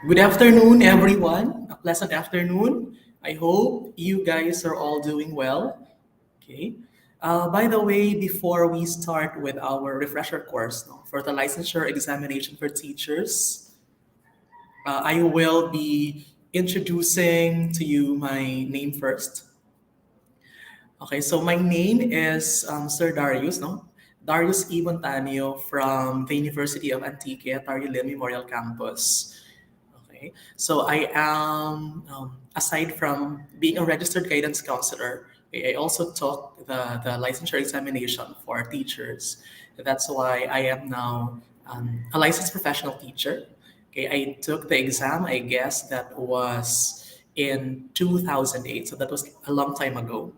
Good afternoon, everyone. A pleasant afternoon. I hope you guys are all doing well. Okay. By the way, before we start with our refresher course no, for the licensure examination for teachers, I will be introducing to you my name first. Okay, so my name is Sir Darius, no? Darius E. Montanio from the University of Antique at Tarlac Memorial Campus. Okay, so I am, aside from being a registered guidance counselor, I also took the licensure examination for teachers. That's why I am now a licensed professional teacher. Okay, I took the exam, I guess that was in 2008, so that was a long time ago.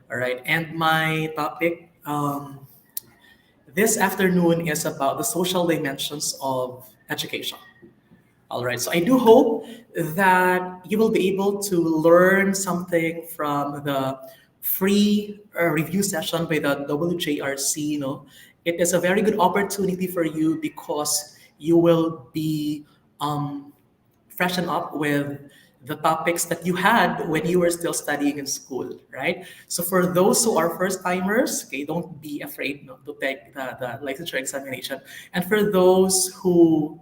All right, and my topic this afternoon is about the social dimensions of education. All right, so I do hope that you will be able to learn something from the free review session by the WJRC. It is a very good opportunity for you because you will be freshen up with the topics that you had when you were still studying in school, right? So for those who are first timers, okay, don't be afraid to take the licensure examination. And for those who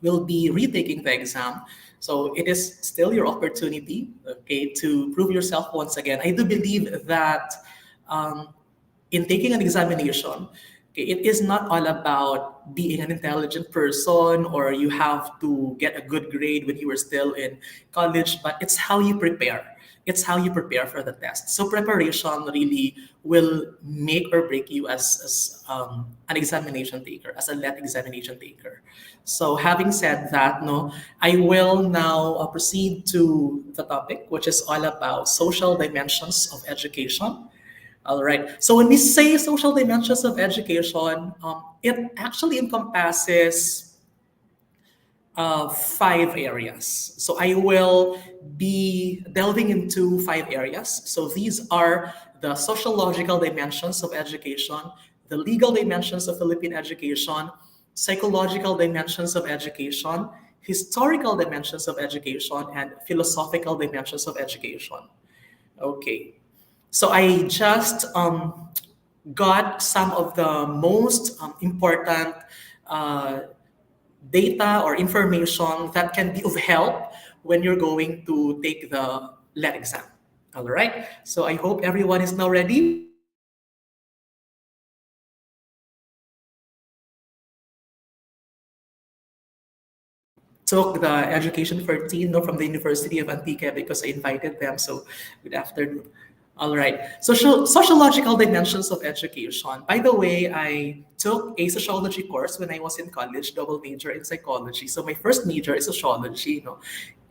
will be retaking the exam. So it is still your opportunity, okay, to prove yourself once again. I do believe that um, in taking an examination, okay, it is not all about being an intelligent person or you have to get a good grade when you were still in college, but it's how you prepare. It's how you prepare for the test. So preparation really will make or break you as an examination taker, as a let examination taker. So having said that, no, I will now proceed to the topic, which is all about social dimensions of education. All right. So when we say social dimensions of education, it actually encompasses five areas. So I will be delving into five areas. So these are the sociological dimensions of education, the legal dimensions of Philippine education, psychological dimensions of education, historical dimensions of education, and philosophical dimensions of education. Okay. So I just got some of the most important uh, data or information that can be of help when you're going to take the LET exam. All right. So I hope everyone is now ready. Took the education 14 no, from the University of Antique because I invited them. So good afternoon. All right. Sociological dimensions of education. By the way, I took a sociology course when I was in college, double major in psychology. So my first major is sociology,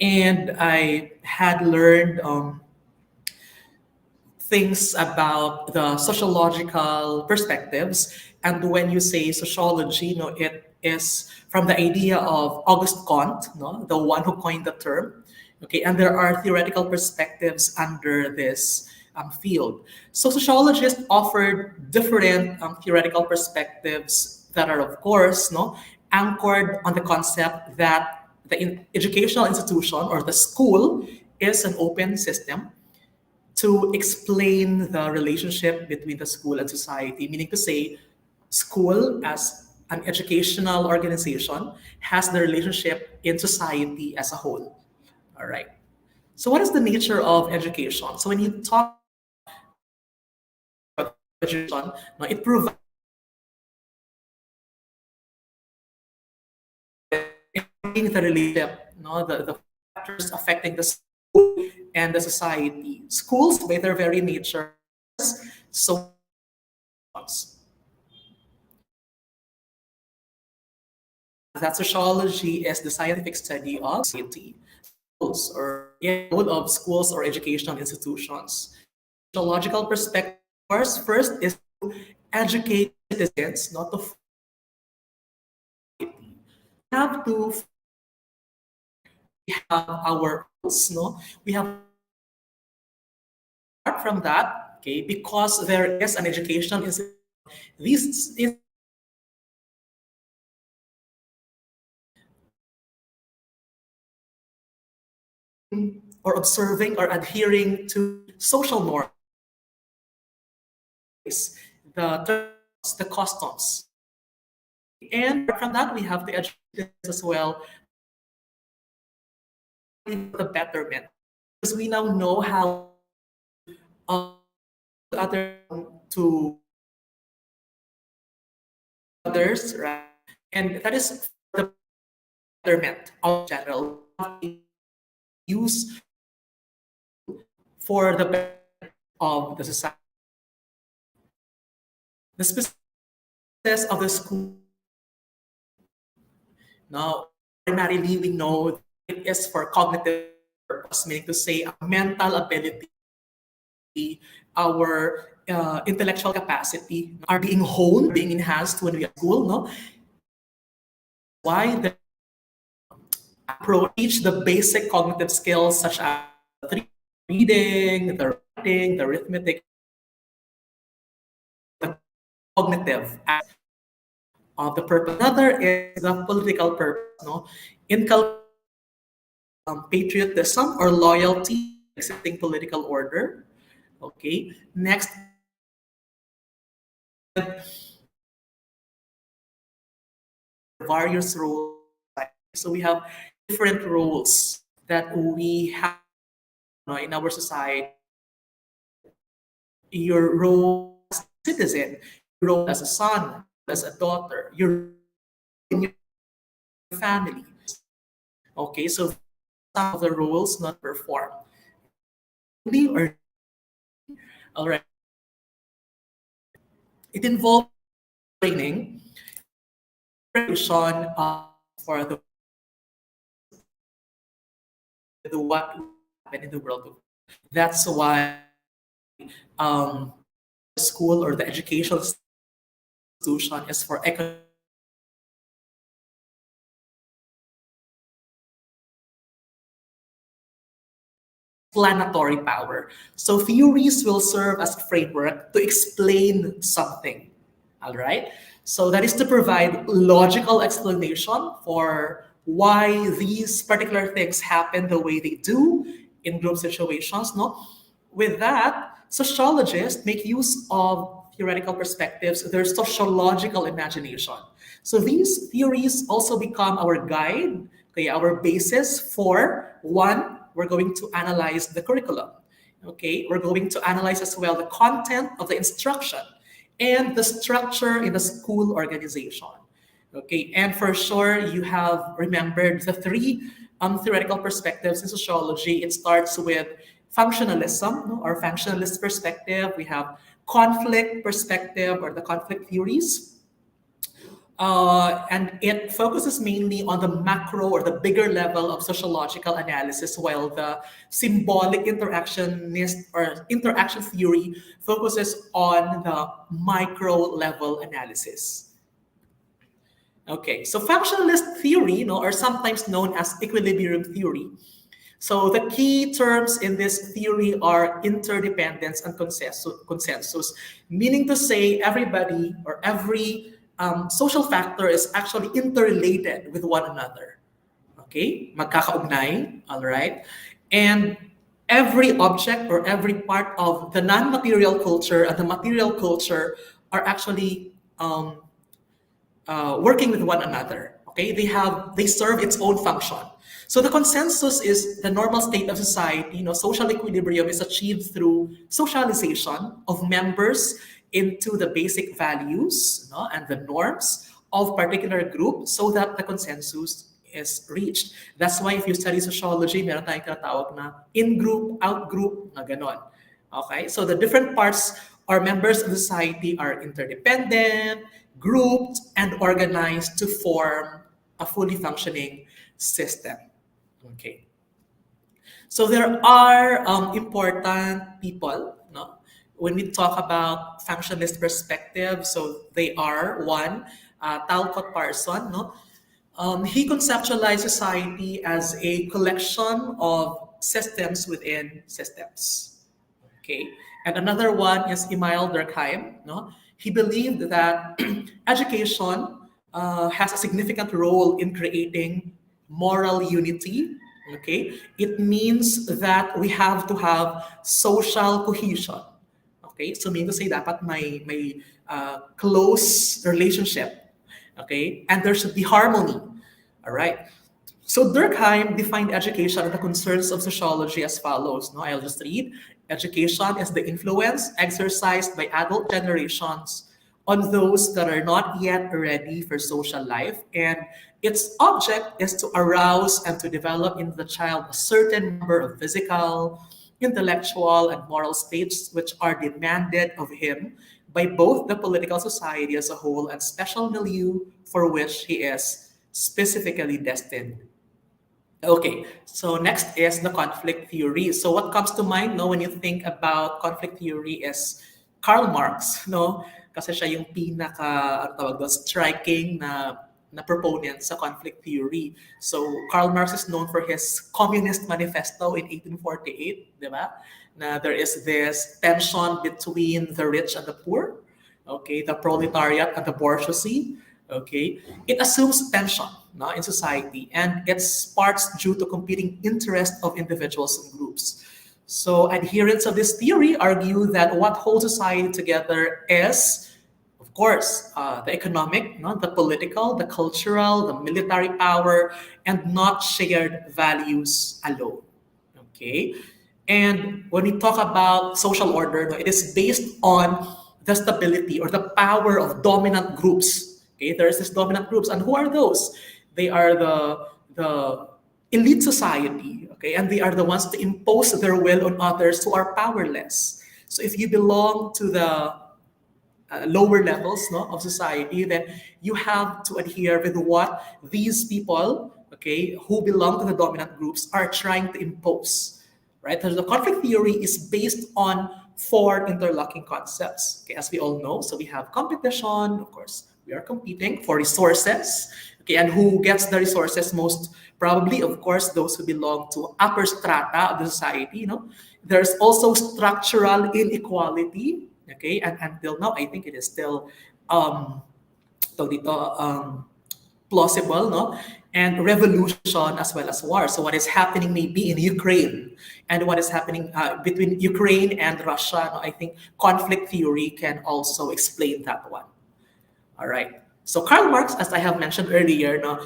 and I had learned things about the sociological perspectives. And when you say sociology, it is from the idea of Auguste Comte, the one who coined the term. Okay, and there are theoretical perspectives under this field. So sociologists offered different theoretical perspectives that are, of course, anchored on the concept that the educational institution or the school is an open system to explain the relationship between the school and society, meaning to say, school as an educational organization has the relationship in society as a whole. All right. So, what is the nature of education? So, when you talk about education, no, it provides the relationship, the factors affecting the school and the society. Schools, by their very nature, so that sociology is the scientific study of society, schools, or role of schools or educational institutions. Sociological perspective, first is to educate citizens, not to have to have our roots, we have apart from that, okay, because there is an educational institution. This is or observing or adhering to social norms, the traditions, the customs. And apart from that, we have to educate as well the betterment. Because we now know how um, other to others, right? And that is the betterment of general. Use for the betterment of the society. The specifics of the school. Now, primarily we know it is for cognitive purpose, meaning to say mental ability, our intellectual capacity are being honed, being enhanced when we are at school. No, why the approach the basic cognitive skills such as the reading, the writing, the arithmetic, the cognitive of the purpose. Another is the political purpose. No, inculcate patriotism or loyalty to existing political order. Okay. Next, various roles. So we have different roles that we have in our society. Your role as a citizen, your role as a son, as a daughter, your role in your family. Okay, so some of the roles not performed. Or all right, it involves training, preparation for what happened in the world. That's why um, the school or the educational institution is for economic explanatory power. So theories will serve as a framework to explain something. All right. So that is to provide logical explanation for why these particular things happen the way they do in group situations. No, with that, sociologists make use of theoretical perspectives, their sociological imagination. So these theories also become our guide, okay, our basis for one, we're going to analyze the curriculum. Okay, we're going to analyze as well the content of the instruction and the structure in the school organization. Okay, and for sure, you have remembered the three theoretical perspectives in sociology. It starts with functionalism, no, or functionalist perspective. We have conflict perspective or the conflict theories. And it focuses mainly on the macro or the bigger level of sociological analysis, while the symbolic interactionist or interaction theory focuses on the micro level analysis. Okay, so functionalist theory, are sometimes known as equilibrium theory. So the key terms in this theory are interdependence and consensus, meaning to say everybody or every social factor is actually interrelated with one another. Okay, magkakaugnay, all right? And every object or every part of the non-material culture and the material culture are actually working with one another. Okay, they serve its own function. So the consensus is the normal state of society. Social equilibrium is achieved through socialization of members into the basic values, and the norms of particular group, so that the consensus is reached. That's why if you study sociology, meron tayong tinatawag na in-group, out-group, na ganon. Okay, so the different parts or members of the society are interdependent, grouped, and organized to form a fully functioning system. Okay. So there are important people, no? When we talk about functionalist perspective. So they are one, Talcott Parson, no? He conceptualized society as a collection of systems within systems. Okay. And another one is Emile Durkheim. No? He believed that education has a significant role in creating moral unity, Okay, it means that we have to have social cohesion. Okay, so meaning to say dapat may close relationship. Okay, and there should be harmony. All right. So Durkheim defined education and the concerns of sociology as follows. No, I'll just read. Education is the influence exercised by adult generations on those that are not yet ready for social life, and its object is to arouse and to develop in the child a certain number of physical, intellectual, and moral states which are demanded of him by both the political society as a whole and special milieu for which he is specifically destined. Okay, so next is the conflict theory. So what comes to mind, no, when you think about conflict theory is Karl Marx, no? Kasi siya yung pinaka, ano tawag doon, striking na proponent sa conflict theory. So Karl Marx is known for his Communist Manifesto in 1848, di ba? Na there is this tension between the rich and the poor, okay, the proletariat and the bourgeoisie. Okay, it assumes tension, no, in society, and it sparks due to competing interests of individuals and groups. So adherents of this theory argue that what holds society together is, of course, the economic, no, the political, the cultural, the military power, and not shared values alone. Okay, and when we talk about social order, no, it is based on the stability or the power of dominant groups. Okay, there's this dominant groups, and who are those? They are the elite society. Okay, and they are the ones to impose their will on others who are powerless. So if you belong to the lower levels, no, of society, then you have to adhere with what these people, okay, who belong to the dominant groups are trying to impose, right? So the conflict theory is based on four interlocking concepts, okay, as we all know. So we have competition, of course, we are competing for resources, okay, and who gets the resources most probably, of course, those who belong to upper strata of the society, you know. There's also structural inequality, okay, and until now, I think it is still tawag dito, plausible, no? And revolution as well as war. So what is happening maybe in Ukraine and what is happening between Ukraine and Russia, no? I think conflict theory can also explain that one. All right. So Karl Marx, as I have mentioned earlier, no,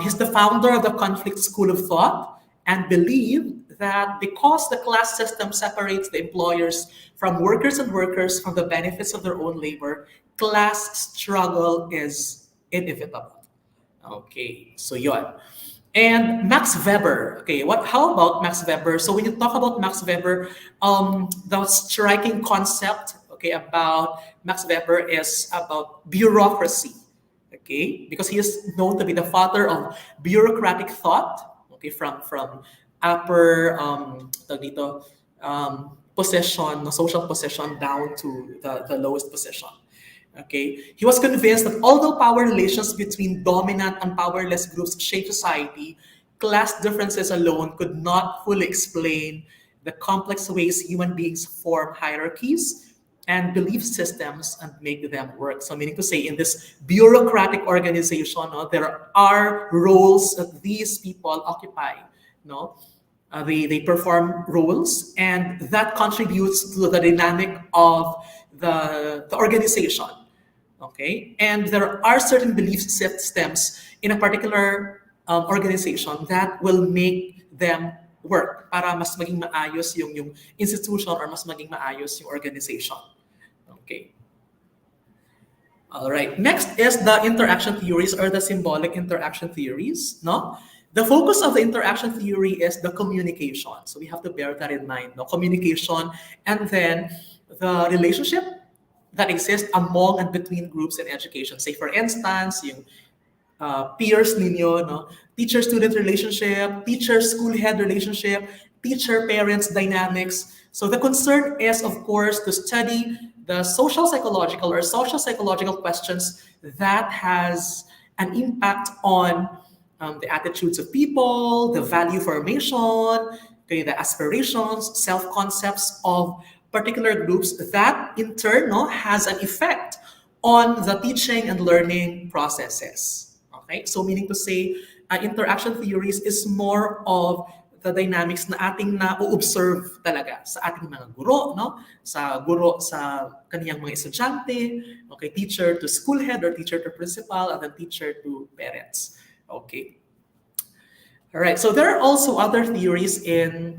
he's the founder of the conflict school of thought and believed that because the class system separates the employers from workers and workers from the benefits of their own labor, class struggle is inevitable. Okay, so yon. And Max Weber. Okay, what? How about Max Weber? So when you talk about Max Weber, the striking concept, okay, about Max Weber is about bureaucracy. Okay, because he is known to be the father of bureaucratic thought. Okay, from upper tawag dito, position, no, social position down to the lowest position. Okay, he was convinced that although power relations between dominant and powerless groups shape society, class differences alone could not fully explain the complex ways human beings form hierarchies and belief systems and make them work. So, meaning to say, in this bureaucratic organization, no, there are roles that these people occupy. No, they perform roles, and that contributes to the dynamic of the organization. Okay, and there are certain belief systems in a particular organization that will make them work para mas maging maayos yung institution or mas maging maayos yung organization. Okay. All right. Next is the interaction theories or the symbolic interaction theories. No, the focus of the interaction theory is the communication. So we have to bear that in mind. No, communication, and then the relationship that exists among and between groups in education. Say for instance, yung peers ninyo, no? Teacher-student relationship, teacher-school head relationship, teacher-parents dynamics. So the concern is, of course, to study the social psychological or social psychological questions that has an impact on the attitudes of people, the value formation, okay, the aspirations, self-concepts of particular groups that in turn, no, has an effect on the teaching and learning processes. Okay, so meaning to say, interaction theories is more of the dynamics na ating na-observe talaga sa ating mga guro, no? Sa guro sa kaniyang mga estudyante, okay, teacher to school head or teacher to principal, and then teacher to parents. Okay. All right. So there are also other theories in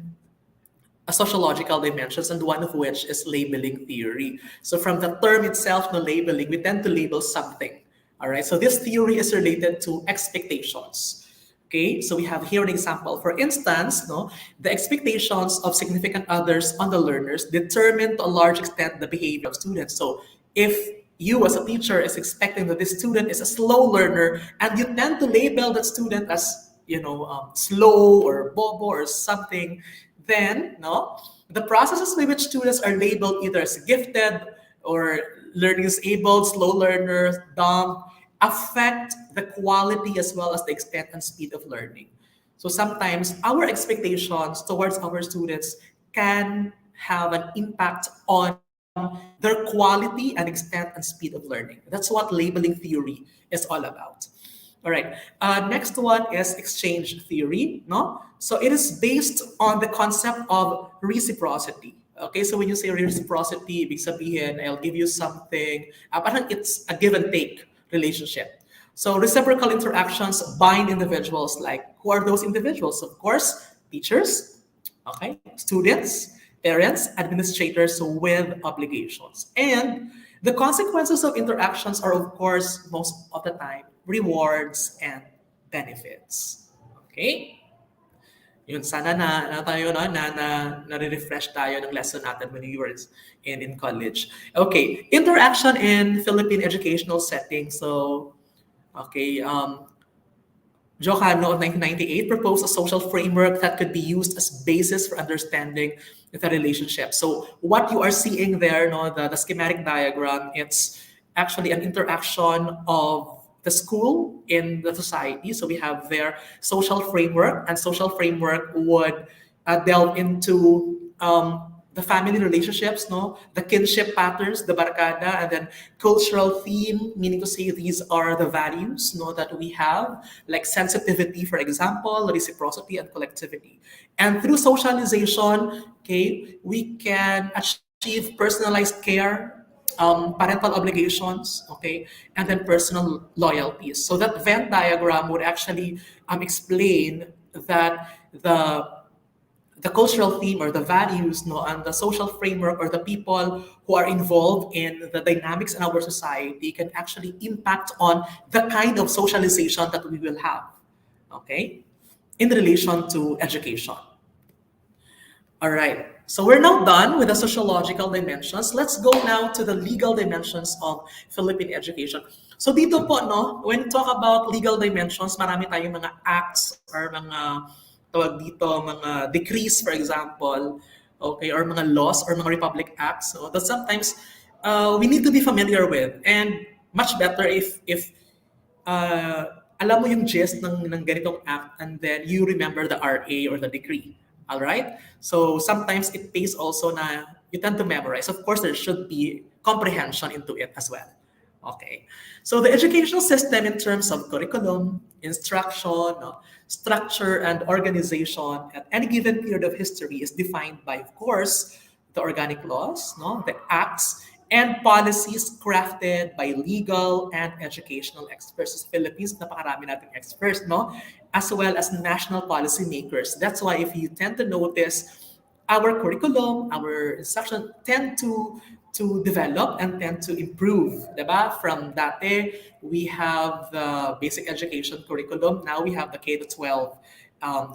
sociological dimensions, and one of which is labeling theory. So from the term itself, no labeling, we tend to label something. All right. So this theory is related to expectations. Okay, so we have here an example. For instance, no, the expectations of significant others on the learners determine to a large extent the behavior of students. So if you as a teacher is expecting that this student is a slow learner, and you tend to label that student as slow or bobo or something, then no, the processes by which students are labeled either as gifted or learning disabled, slow learners, dumb, affect the quality as well as the extent and speed of learning. So sometimes our expectations towards our students can have an impact on their quality and extent and speed of learning. That's what labeling theory is all about. All right. Next one is exchange theory. No, so it is based on the concept of reciprocity. Okay, so when you say reciprocity, ibig sabihin, I'll give you something. Parang it's a give and take relationship. So reciprocal interactions bind individuals. Like, who are those individuals? Of course, teachers, okay, students, parents, administrators with obligations. And the consequences of interactions are, of course, most of the time, rewards and benefits. Okay? Yun, sana na tayo no, na-refresh tayo ng lesson natin when we were in college. Okay, interaction in Philippine educational setting. So, okay, Jocano of 1998 proposed a social framework that could be used as basis for understanding the relationship. So what you are seeing there, no, the schematic diagram, it's actually an interaction of the school in the society. So we have their social framework, and social framework would delve into the family relationships, no, the kinship patterns, the barkada, and then cultural theme, meaning to say these are the values, no, that we have, like sensitivity, for example, reciprocity, and collectivity. And through socialization, okay, we can achieve personalized care, parental obligations, okay, and then personal loyalties. So that Venn diagram would actually explain that the cultural theme or the values, no, and the social framework or the people who are involved in the dynamics in our society can actually impact on the kind of socialization that we will have, okay, in relation to education. All right. So we're now done with the sociological dimensions. Let's go now to the legal dimensions of Philippine education. So dito po, no, when we talk about legal dimensions, marami tayong mga acts or mga tawag dito, mga decrees, for example, okay, or mga laws or mga republic acts, so that sometimes we need to be familiar with, and much better if alam mo yung gist ng ganitong act, and then you remember the RA or the decree. All right? So sometimes it pays also na you tend to memorize. Of course, there should be comprehension into it as well. Okay. So the educational system in terms of curriculum, instruction, structure, and organization at any given period of history is defined by, of course, the organic laws, no, the acts, and policies crafted by legal and educational experts. Sa Philippines, napakarami nating experts, no? As well as national policy makers. That's why if you tend to notice, our curriculum, our instruction tend to develop and tend to improve, diba? From dati, we have the basic education curriculum. Now we have the K-12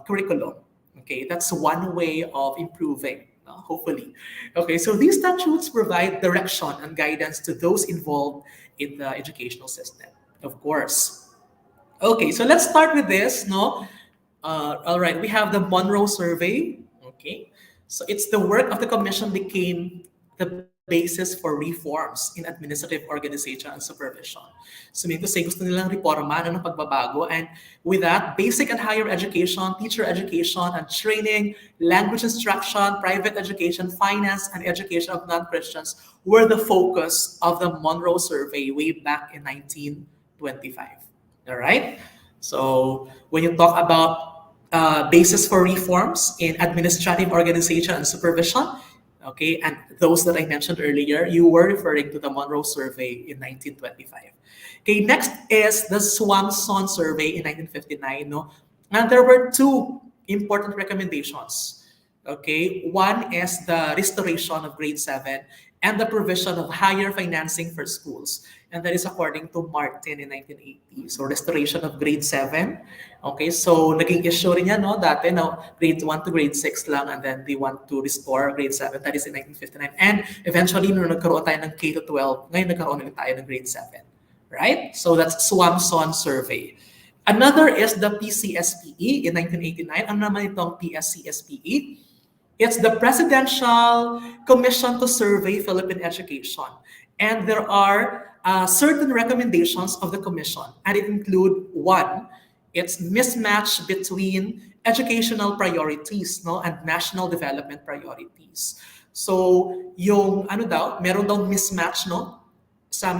curriculum. Okay, that's one way of improving, hopefully. Okay, so these statutes provide direction and guidance to those involved in the educational system, of course. Okay, so let's start with this, no? All right, we have the Monroe Survey. Okay, so it's the work of the commission became the basis for reforms in administrative organization and supervision. So mean to say, gusto nilang reforma ng pagbabago, and with that, basic and higher education, teacher education and training, language instruction, private education, finance, and education of non-Christians were the focus of the Monroe Survey way back in 1925. All right? So when you talk about basis for reforms in administrative organization and supervision. Okay, and those that I mentioned earlier, you were referring to the Monroe Survey in 1925. Okay, next is the Swanson Survey in 1959. No, and there were two important recommendations. Okay, one is the restoration of grade 7 and the provision of higher financing for schools. And that is according to Martin in 1980. So restoration of grade 7. Okay, so naging issue rin yan, no? Dati, no, grade 1 to grade 6 lang, and then they want to restore grade 7. That is in 1959. And eventually, nung nagkaroon tayo ng K to 12, ngayon nagkaroon ulit tayo ng grade 7. Right? So that's Swanson Survey. Another is the PCSPE in 1989. Ano naman itong PSCSPE? It's the Presidential Commission to Survey Philippine Education. And there are certain recommendations of the commission, and it include one, it's mismatch between educational priorities, no, and national development priorities. So, yung ano daw, meron daw mismatch, no, sa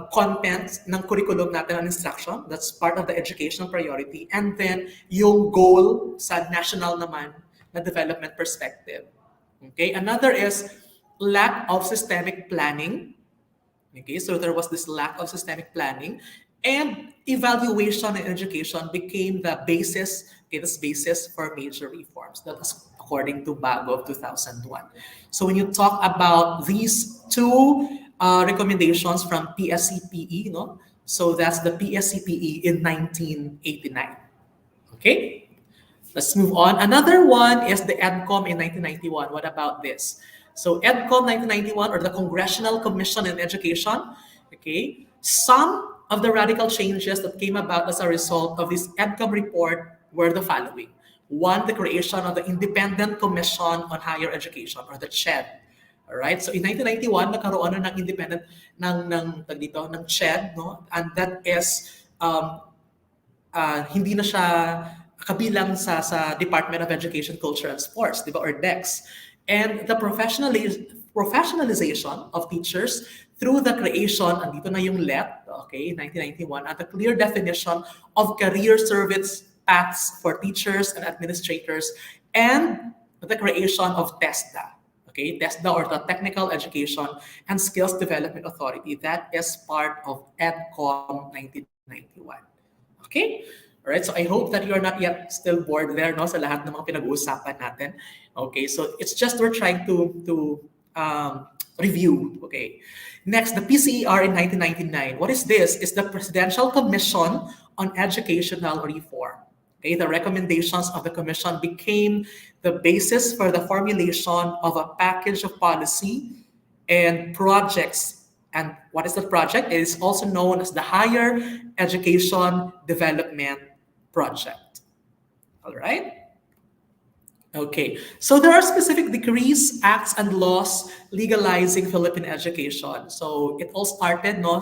content ng curriculum natin ng instruction, that's part of the educational priority, and then yung goal sa national naman na development perspective. Okay, another is lack of systemic planning. Okay, so there was this lack of systemic planning, and evaluation in education became the basis, okay, this basis for major reforms. That was according to Bago of 2001. So when you talk about these two recommendations from PSCPE, no, so that's the PSCPE in 1989. Okay. Let's move on. Another one is the EDCOM in 1991. What about this? So EDCOM 1991, or the Congressional Commission in Education, okay, some of the radical changes that came about as a result of this EDCOM report were the following. One, the creation of the Independent Commission on Higher Education, or the CHED. All right. So in 1991, nagkaroon ng independent ng CHED, no? And that is hindi na siya kabilang sa Department of Education, Culture, and Sports, di ba, or DEX. And the professionalization of teachers through the creation, andito na yung LET, okay, 1991, and the clear definition of career service paths for teachers and administrators, and the creation of TESDA, okay, TESDA, or the Technical Education and Skills Development Authority. That is part of EDCOM 1991. Okay? Alright, so I hope that you are not yet still bored there, no, sa lahat ng mga pinag-uusapan natin. Okay, so it's just we're trying to review. Okay, next, the PCER in 1999. What is this? It's the Presidential Commission on Educational Reform. Okay, the recommendations of the commission became the basis for the formulation of a package of policy and projects. And what is the project? It is also known as the Higher Education Development Project. All right? Okay, so there are specific decrees, acts, and laws legalizing Philippine education. So it all started, no,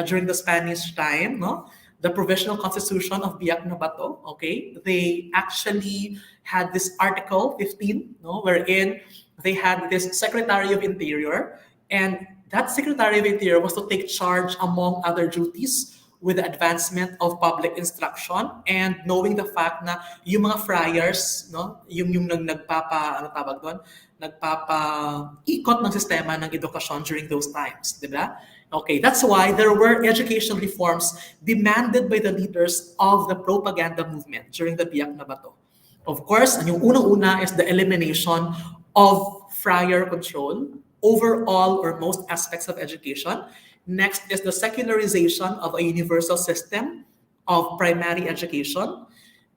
during the Spanish time, no? The Provisional Constitution of Biak na Bato, okay? They actually had this Article 15, no, wherein they had this Secretary of Interior, and that Secretary of Interior was to take charge, among other duties, with the advancement of public instruction, and knowing the fact na yung mga friars, no, yung nagpapa-ikot ng sistema ng edukasyon during those times, di ba? Okay, that's why there were educational reforms demanded by the leaders of the propaganda movement during the Biak na Bato. Of course, yung unang-una is the elimination of friar control over all or most aspects of education. Next is the secularization of a universal system of primary education.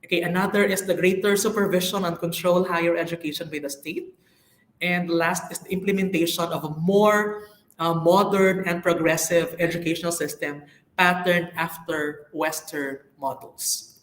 Okay, another is the greater supervision and control higher education by the state. And last is the implementation of a more modern and progressive educational system patterned after Western models.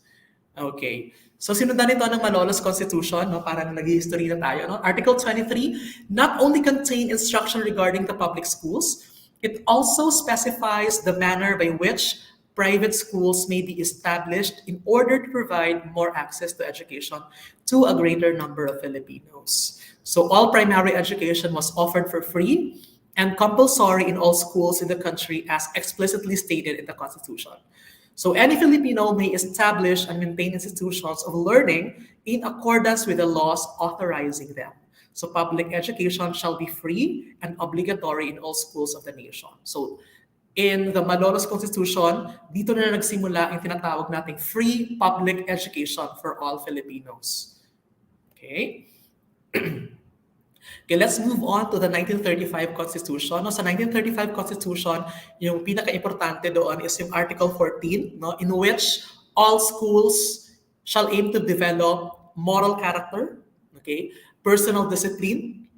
Okay. So sinundan ito ng Malolos Constitution, no? Parang nag-history na tayo. No? Article 23 not only contain instruction regarding the public schools, it also specifies the manner by which private schools may be established in order to provide more access to education to a greater number of Filipinos. So all primary education was offered for free and compulsory in all schools in the country as explicitly stated in the Constitution. So any Filipino may establish and maintain institutions of learning in accordance with the laws authorizing them. So public education shall be free and obligatory in all schools of the nation. So in the Malolos Constitution, dito na nagsimula ang tinatawag nating free public education for all Filipinos. Okay? Okay, let's move on to the 1935 Constitution. No, sa 1935 Constitution, yung pinaka-importante doon is yung Article 14, no, in which all schools shall aim to develop moral character, okay, personal discipline,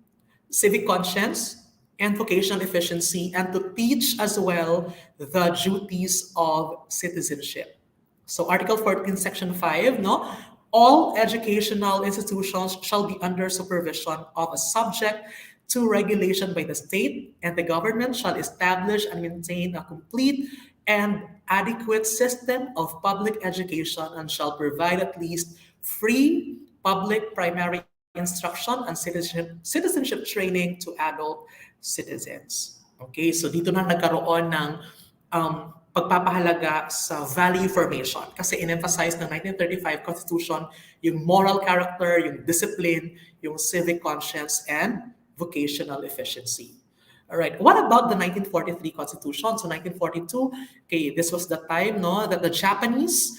civic conscience, and vocational efficiency, and to teach as well the duties of citizenship. So Article 14, Section 5, no? All educational institutions shall be under supervision of a subject to regulation by the state, and the government shall establish and maintain a complete and adequate system of public education and shall provide at least free public primary instruction and citizenship training to adult citizens. Okay, so dito na nagkaroon ng pagpapahalaga sa value formation kasi in-emphasize ng 1935 Constitution yung moral character, yung discipline, yung civic conscience, and vocational efficiency. All right. What about the 1943 Constitution? So 1942, okay, this was the time, no, that the Japanese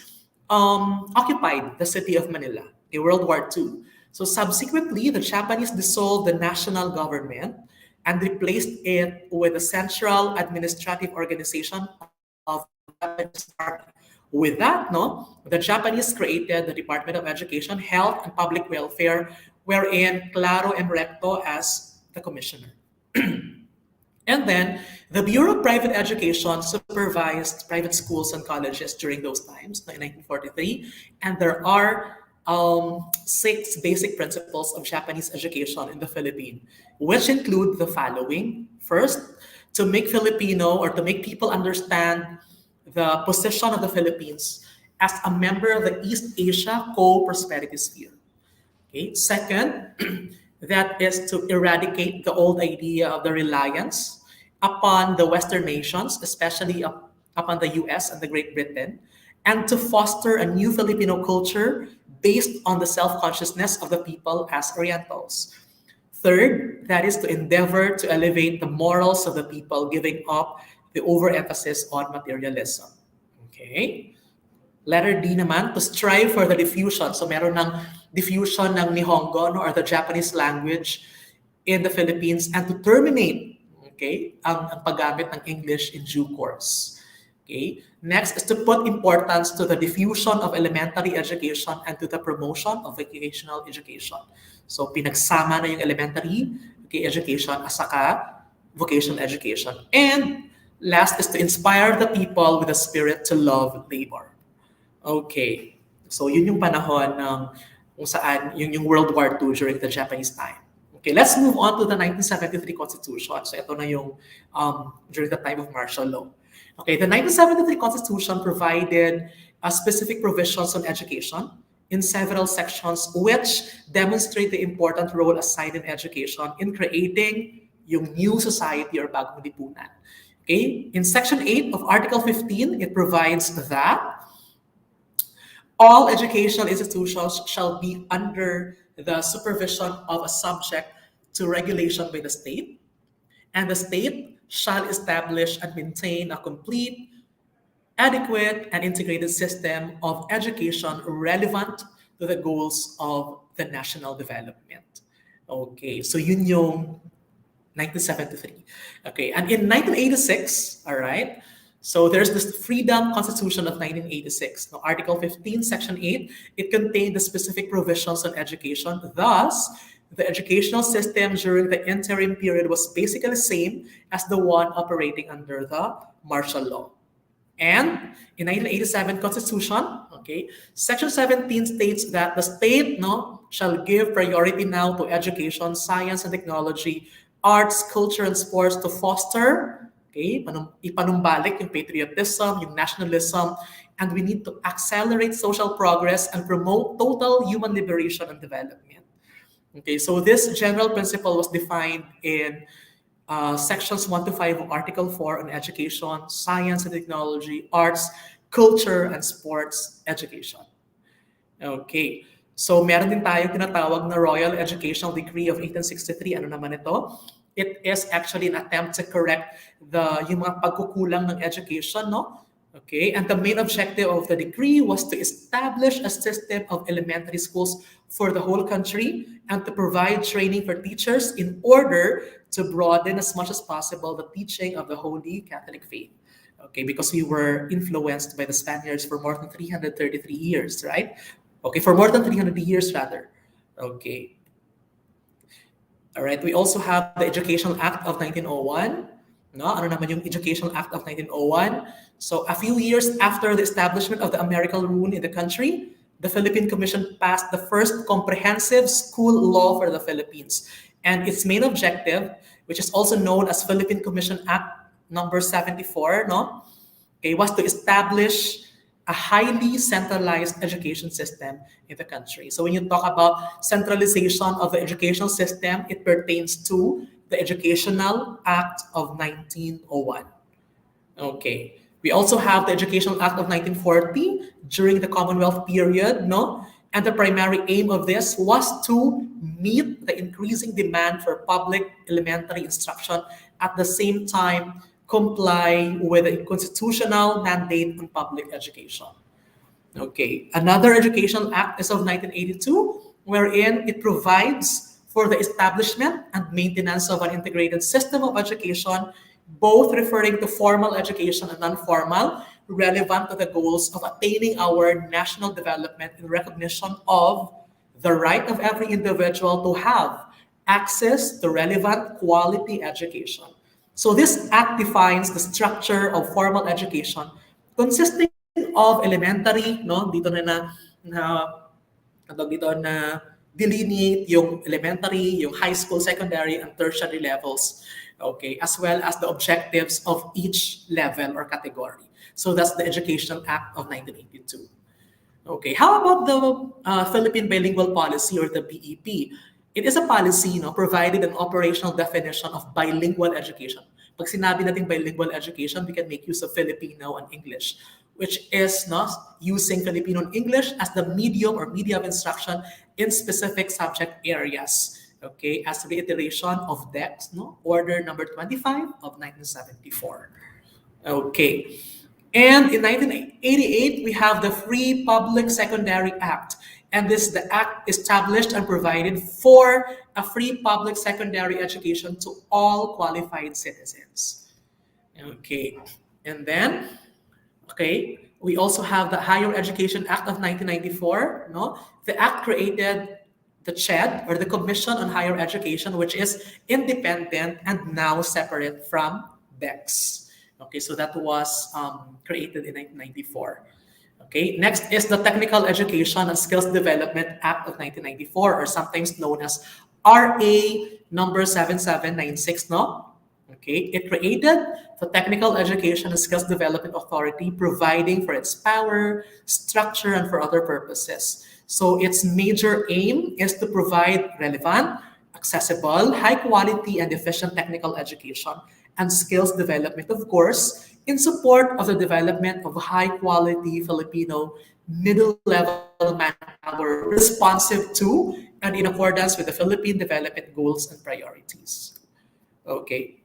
occupied the city of Manila in World War II. So subsequently, the Japanese dissolved the national government and replaced it with a central administrative organization of the Japanese Army. With that, no, the Japanese created the Department of Education, Health, and Public Welfare, wherein Claro M. Recto as the commissioner. And then the Bureau of Private Education supervised private schools and colleges during those times, in 1943. And there are 6 basic principles of Japanese education in the Philippines, which include the following. First, to make Filipino or to make people understand the position of the Philippines as a member of the East Asia co-prosperity sphere. Okay. Second, that is to eradicate the old idea of the reliance upon the Western nations, especially upon the US and the Great Britain, and to foster a new Filipino culture based on the self-consciousness of the people as Orientals. Third, that is to endeavor to elevate the morals of the people, giving up the overemphasis on materialism. Okay? Letter D naman, to strive for the diffusion. So meron ng diffusion ng Nihongo, no, or the Japanese language in the Philippines, and to terminate, okay, ang paggamit ng English in due course. Okay? Next is to put importance to the diffusion of elementary education and to the promotion of vocational education. So pinagsama na yung elementary education at saka vocational education. And last is to inspire the people with a spirit to love labor. Okay. So yun yung panahon ng kung saan yung World War II during the Japanese time. Okay, let's move on to the 1973 Constitution. So ito na yung during the time of martial law. Okay, the 1973 Constitution provided specific provisions on education in several sections which demonstrate the important role assigned in education in creating yung new society or bagong lipunan. Okay, in Section 8 of Article 15, it provides that all educational institutions shall be under the supervision of a subject to regulation by the state, and the state shall establish and maintain a complete, adequate, and integrated system of education relevant to the goals of the national development. Okay, so yun yung 1973. Okay, and in 1986, all right, so there's this Freedom Constitution of 1986. Now, Article 15, Section 8, it contained the specific provisions on education. Thus, the educational system during the interim period was basically the same as the one operating under the martial law. And in 1987 Constitution, okay, Section 17 states that the state shall give priority now to education, science and technology, arts, culture, and sports to foster, okay, ipanumbalik yung patriotism, yung nationalism, and we need to accelerate social progress and promote total human liberation and development. Okay, so this general principle was defined in sections 1 to 5 of Article 4 on education, science and technology, arts, culture, and sports education. Okay. So meron din tayong tinatawag na Royal Educational Decree of 1863. Ano naman ito? It is actually an attempt to correct yung mga pagkukulang ng education, no? Okay, and the main objective of the decree was to establish a system of elementary schools for the whole country and to provide training for teachers in order to broaden as much as possible the teaching of the Holy Catholic faith. Okay, because we were influenced by the Spaniards for more than 333 years, right? Okay, for more than 300 years rather. Okay. All right, we also have the Educational Act of 1901. No, ano naman yung Educational Act of 1901? So a few years after the establishment of the American rule in the country, the Philippine Commission passed the first comprehensive school law for the Philippines. And its main objective, which is also known as Philippine Commission Act number 74, no? Okay, was to establish a highly centralized education system in the country. So when you talk about centralization of the educational system, it pertains to the Educational Act of 1901. Okay. We also have the Educational Act of 1940 during the Commonwealth period, no? And the primary aim of this was to meet the increasing demand for public elementary instruction, at the same time comply with the constitutional mandate on public education. Okay, another Educational Act is of 1982, wherein it provides for the establishment and maintenance of an integrated system of education, both referring to formal education and non-formal, relevant to the goals of attaining our national development in recognition of the right of every individual to have access to relevant quality education. So this act defines the structure of formal education consisting of elementary, no, dito na delineate yung elementary, yung high school, secondary, and tertiary levels, okay, as well as the objectives of each level or category. So that's the Education Act of 1982. Okay, how about the Philippine Bilingual Policy, or the BEP? It is a policy, no, provided an operational definition of bilingual education. Pag sinabi natin bilingual education, we can make use of Filipino and English, which is, no, using Filipino and English as the medium or media of instruction in specific subject areas. Okay, as reiteration of DEX, no, Order number 25 of 1974. Okay. And in 1988, we have the Free Public Secondary Act. And the act established and provided for a free public secondary education to all qualified citizens. Okay. And then, okay, we also have the Higher Education Act of 1994. No? The act created the CHED, or the Commission on Higher Education, which is independent and now separate from DEX. Okay, so that was created in 1994. Okay, next is the Technical Education and Skills Development Act of 1994, or sometimes known as RA number 7796, no? Okay, it created the Technical Education and Skills Development Authority, providing for its power, structure, and for other purposes. So its major aim is to provide relevant, accessible, high quality, and efficient technical education and skills development, of course, in support of the development of high quality Filipino middle level manpower responsive to and in accordance with the Philippine development goals and priorities. Okay.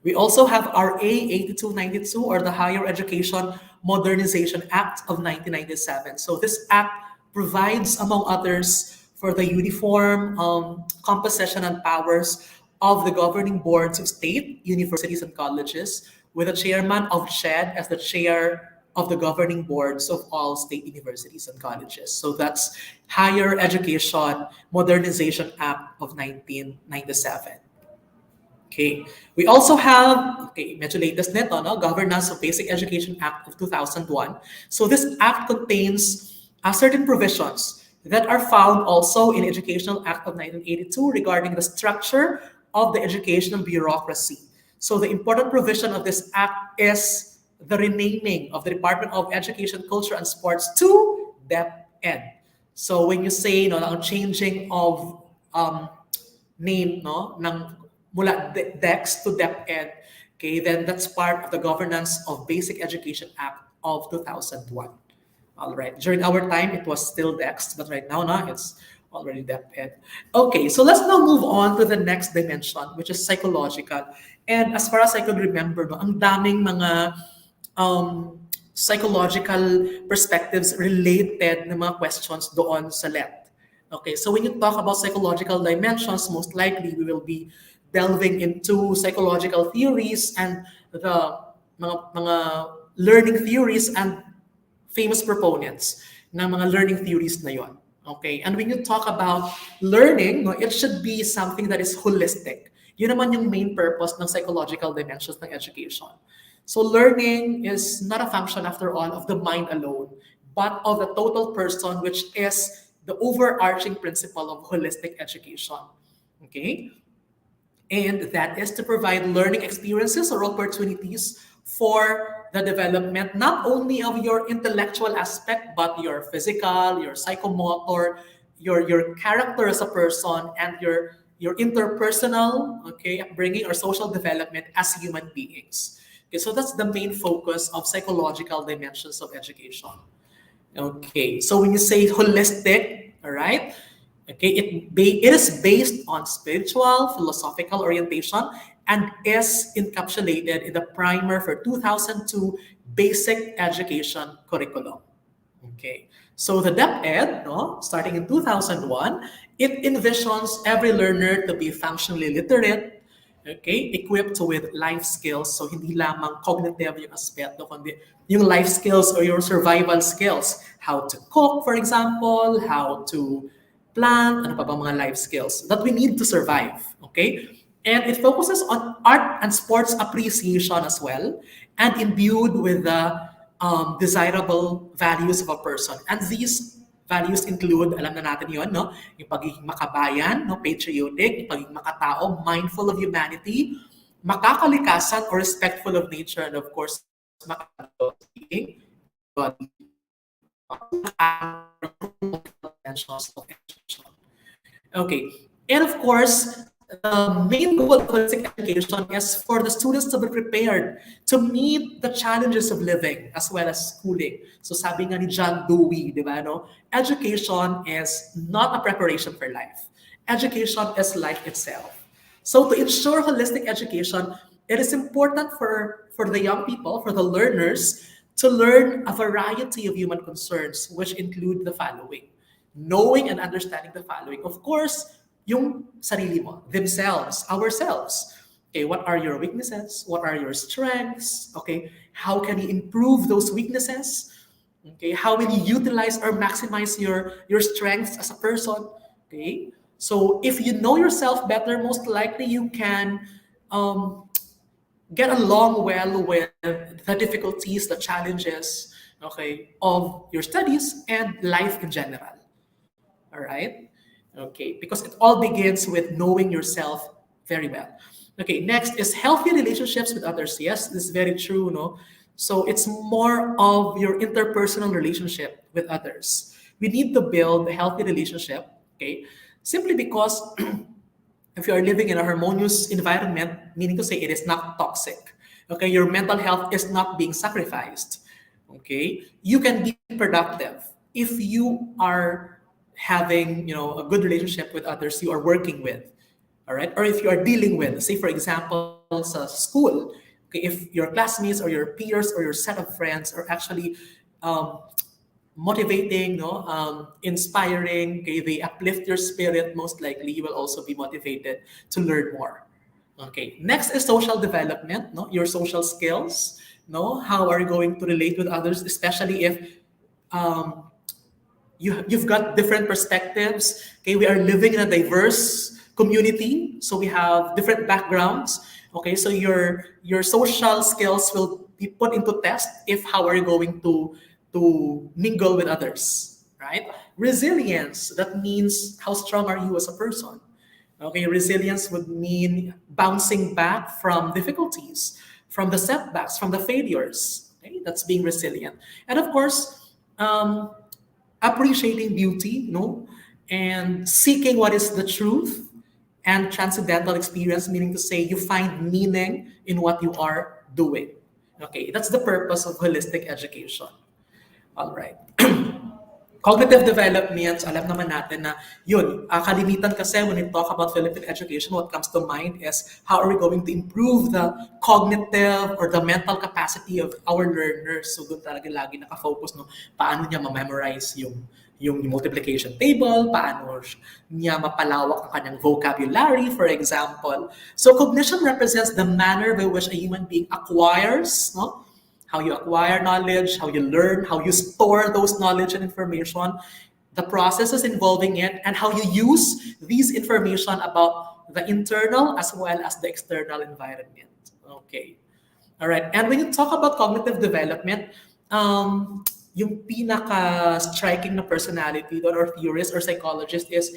We also have RA 8292, or the Higher Education Modernization Act of 1997. So this act provides, among others, for the uniform composition and powers of the governing boards of state, universities, and colleges, with a chairman of CHED as the chair of the governing boards of all state universities and colleges. So that's Higher Education Modernization Act of 1997. Okay. We also have, okay, medyo latest nito, no? Governance of Basic Education Act of 2001. So this act contains certain provisions that are found also in Educational Act of 1982 regarding the structure of the educational bureaucracy. So the important provision of this act is the renaming of the Department of Education, Culture, and Sports to DepEd. So when you say, no, ang changing of name, no, ng mula DEX to DepEd, okay, then that's part of the Governance of Basic Education Act of 2001. All right. During our time, it was still Dex, but right now, no, it's already DepEd. Okay, so let's now move on to the next dimension, which is psychological. And as far as I could remember, no, ang daming mga psychological perspectives related na mga questions doon sa LET. Okay, so when you talk about psychological dimensions, most likely we will be delving into psychological theories and the mga learning theories and famous proponents ng mga learning theories na yon. Okay? And when you talk about learning, no, it should be something that is holistic. Yun naman yung main purpose ng psychological dimensions ng education. So learning is not a function, after all, of the mind alone, but of the total person, which is the overarching principle of holistic education. Okay? And that is to provide learning experiences or opportunities for the development not only of your intellectual aspect, but your physical, your psychomotor, your character as a person, and your interpersonal, okay, upbringing or social development as human beings. Okay, so that's the main focus of psychological dimensions of education. Okay, so when you say holistic, all right, okay, it is based on spiritual, philosophical orientation and is encapsulated in the primer for 2002 basic education curriculum. Okay, so the DepEd, no, starting in 2001, it envisions every learner to be functionally literate, okay, equipped with life skills. So hindi lamang cognitive yung aspeto, kundi yung life skills or your survival skills. How to cook, for example, how to plant, ano pa ba mga life skills that we need to survive, okay? And it focuses on art and sports appreciation as well, and imbued with the desirable values of a person. And these values include, alam na natin yun, no? Yung pagiging makabayan, no? Patriotic, yung pagiging makatao, mindful of humanity, makakalikasan or respectful of nature, and of course, makakabiging, but dimensions of education. Okay, and of course, the main goal of holistic education is for the students to be prepared to meet the challenges of living as well as schooling. So sabi nga ni John Dewey, di ba, no? Education is not a preparation for life. Education is life itself. So to ensure holistic education, it is important for the young people, for the learners, to learn a variety of human concerns, which include the following. Knowing and understanding the following. Of course, yung sarili mo, themselves, ourselves. Okay, what are your weaknesses? What are your strengths? Okay, how can you improve those weaknesses? Okay, how will you utilize or maximize your strengths as a person? Okay, so if you know yourself better, most likely you can get along well with the difficulties, the challenges, okay, of your studies and life in general. All right? Okay, because it all begins with knowing yourself very well. Okay, next is healthy relationships with others. Yes, this is very true, no? So it's more of your interpersonal relationship with others. We need to build a healthy relationship, okay? Simply because if you are living in a harmonious environment, meaning to say it is not toxic, okay, your mental health is not being sacrificed, okay, you can be productive if you are having, a good relationship with others you are working with, all right, or if you are dealing with, say for example, sa school, okay, if your classmates or your peers or your set of friends are actually motivating, no, inspiring, okay, they uplift your spirit, most likely you will also be motivated to learn more. Okay, next is social development, no, your social skills, no, how are you going to relate with others, especially if you've got different perspectives. Okay, we are living in a diverse community, so we have different backgrounds. Okay, so your social skills will be put into test if how are you going to mingle with others, right? Resilience, that means how strong are you as a person. Okay, resilience would mean bouncing back from difficulties, from the setbacks, from the failures. Okay, that's being resilient. And of course, appreciating beauty, no, and seeking what is the truth and transcendental experience, meaning to say you find meaning in what you are doing. Okay, that's the purpose of holistic education. All right. Cognitive development, alam naman natin na yun, kalimitan kasi when we talk about Philippine education, what comes to mind is how are we going to improve the cognitive or the mental capacity of our learners. So doon talaga lagi nakafocus no, paano niya ma-memorize yung multiplication table, paano niya mapalawak ang kanyang vocabulary, for example. So cognition represents the manner by which a human being acquires, no? How you acquire knowledge, how you learn, how you store those knowledge and information, the processes involving it, and how you use these information about the internal as well as the external environment. Okay. All right. And when you talk about cognitive development, yung pinaka-striking na personality doon or theorist or psychologist is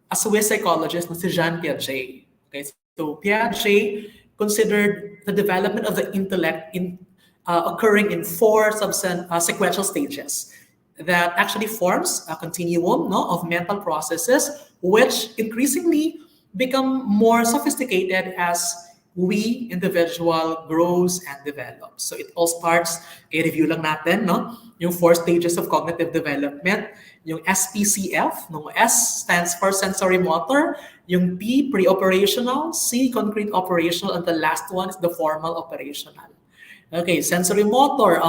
a Swiss psychologist na si Jean Piaget. Okay. So Piaget considered the development of the intellect occurring in four sequential stages that actually forms a continuum no, of mental processes, which increasingly become more sophisticated as we individual grows and develops. So it all starts, i-review lang natin, no? Yung four stages of cognitive development, yung SPCF, no? S stands for sensory motor, yung P, pre-operational, C, concrete operational, and the last one is the formal operational. Okay, sensory motor,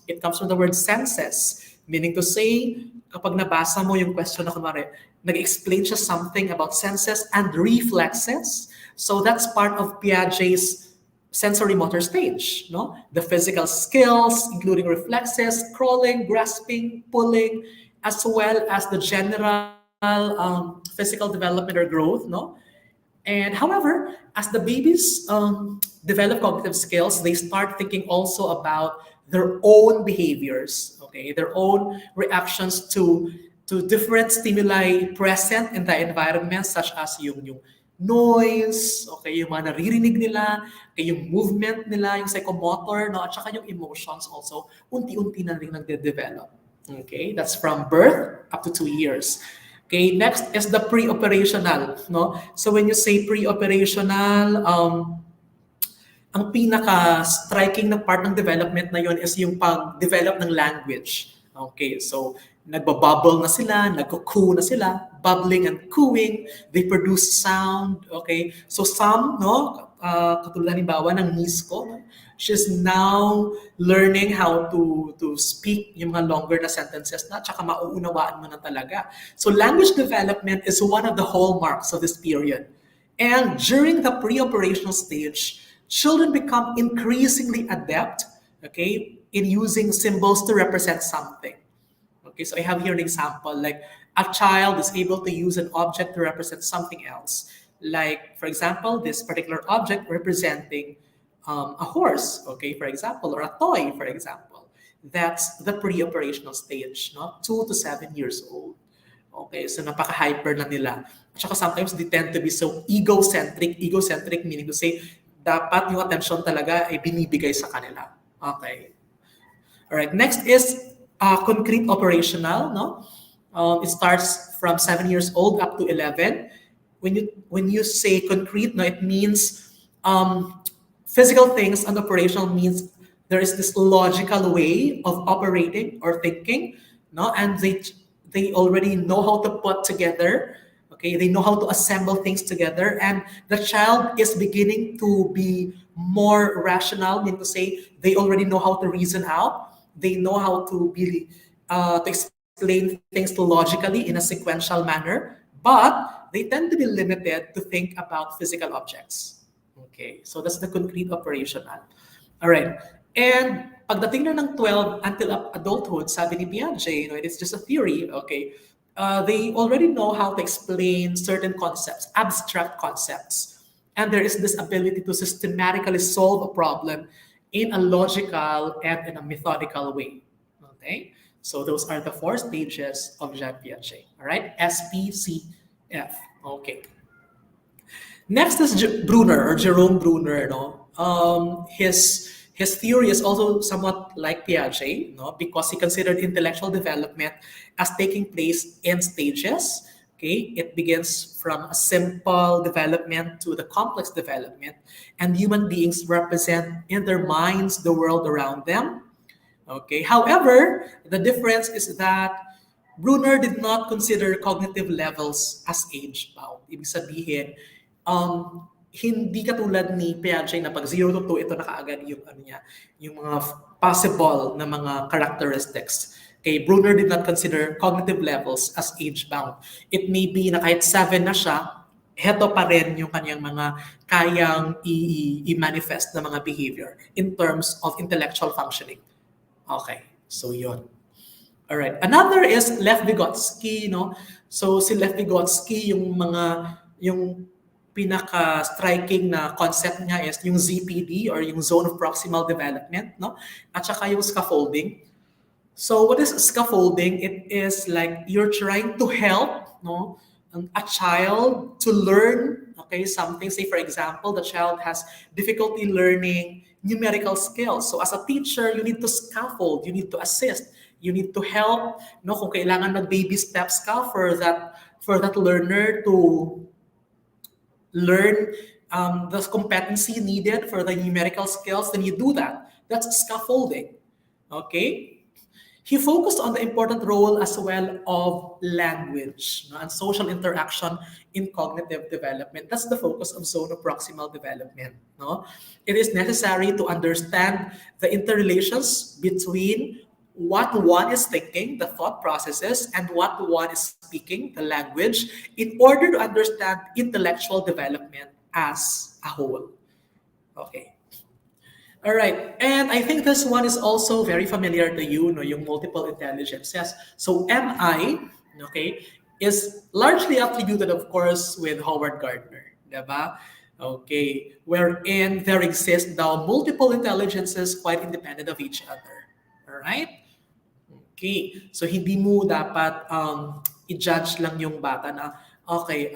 it comes from the word senses, meaning to say, kapag nabasa mo yung question na kunwari, nag-explain siya something about senses and reflexes. So that's part of Piaget's sensory motor stage, no? The physical skills, including reflexes, crawling, grasping, pulling, as well as the general physical development or growth, no? And however, as the babies develop cognitive skills, they start thinking also about their own behaviors, okay, their own reactions to different stimuli present in the environment, such as yung noise, okay, yung mga naririnig nila, okay, yung movement nila, yung psychomotor, no, at saka yung emotions also, unti-unti na rin nagde-develop. Okay, that's from birth up to 2 years. Okay, next is the pre-operational, no? So when you say pre-operational, ang pinaka-striking na part ng development na yon is yung pag-develop ng language. Okay, so nagbabubble na sila, nagko-coo na sila, bubbling and cooing, they produce sound, okay? So some, no, katulad halimbawa ng niece ko, she's now learning how to speak yung mga longer na sentences na, tsaka mauunawaan mo na talaga. So language development is one of the hallmarks of this period. And during the pre-operational stage, children become increasingly adept, okay, in using symbols to represent something. Okay, so I have here an example, like a child is able to use an object to represent something else. Like, for example, this particular object representing a horse, okay, for example, or a toy, for example. That's the pre-operational stage, no? 2 to 7 years old. Okay, so napaka-hyper na nila. At saka sometimes they tend to be so egocentric meaning to say, dapat yung attention talaga ay binibigay sa kanila. Okay. All right, next is concrete operational, no? It starts from 7 years old up to 11. When you say concrete, no, it means physical things, and operational means there is this logical way of operating or thinking, no, and they already know how to put together. Okay, they know how to assemble things together, and the child is beginning to be more rational, meaning to say they already know how to reason out. They know how to be to explain things logically in a sequential manner, but they tend to be limited to think about physical objects. Okay, so that's the concrete operational. All right, and pagdating na ng 12 until adulthood, sabi ni Piaget, it's just a theory, okay, they already know how to explain certain concepts, abstract concepts, and there is this ability to systematically solve a problem in a logical and in a methodical way. Okay, so those are the 4 stages of Jean Piaget. All right, SPCF. Okay. Next is Brunner or Jerome Brunner. No, his theory is also somewhat like Piaget, no, because he considered intellectual development as taking place in stages. Okay, it begins from a simple development to the complex development, and human beings represent in their minds the world around them. Okay, however, the difference is that Brunner did not consider cognitive levels as age-bound. Ibig sabihin, hindi katulad ni Piaget na pag 0 to 2, ito na kaagad yung, ano niya, yung mga possible na mga characteristics. Okay, Brunner did not consider cognitive levels as age-bound. It may be na kahit 7 na siya, heto pa rin yung kanyang mga kayang i-manifest na mga behavior in terms of intellectual functioning. Okay, so yun. All right. Another is Lev Vygotsky, no? So si Lev Vygotsky, yung pinaka-striking na concept niya is yung ZPD or yung zone of proximal development, no? At saka yung scaffolding. So what is scaffolding? It is like you're trying to help, no, a child to learn, okay, something. Say for example, the child has difficulty learning numerical skills. So as a teacher, you need to scaffold, you need to assist, you need to help, no, kung kailangan mag-baby steps ka for that learner to learn the competency needed for the numerical skills, then you do that. That's scaffolding. Okay? He focused on the important role as well of language, no, and social interaction in cognitive development. That's the focus of zone of proximal development. No? It is necessary to understand the interrelations between what one is thinking, the thought processes, and what one is speaking, the language, in order to understand intellectual development as a whole. Okay. All right, and I think this one is also very familiar to you, no, yung multiple intelligences. So MI, okay, is largely attributed, of course, with Howard Gardner, diba? Okay, wherein there exist now multiple intelligences quite independent of each other. All right? Okay, so hindi mo dapat i-judge lang yung bata na okay,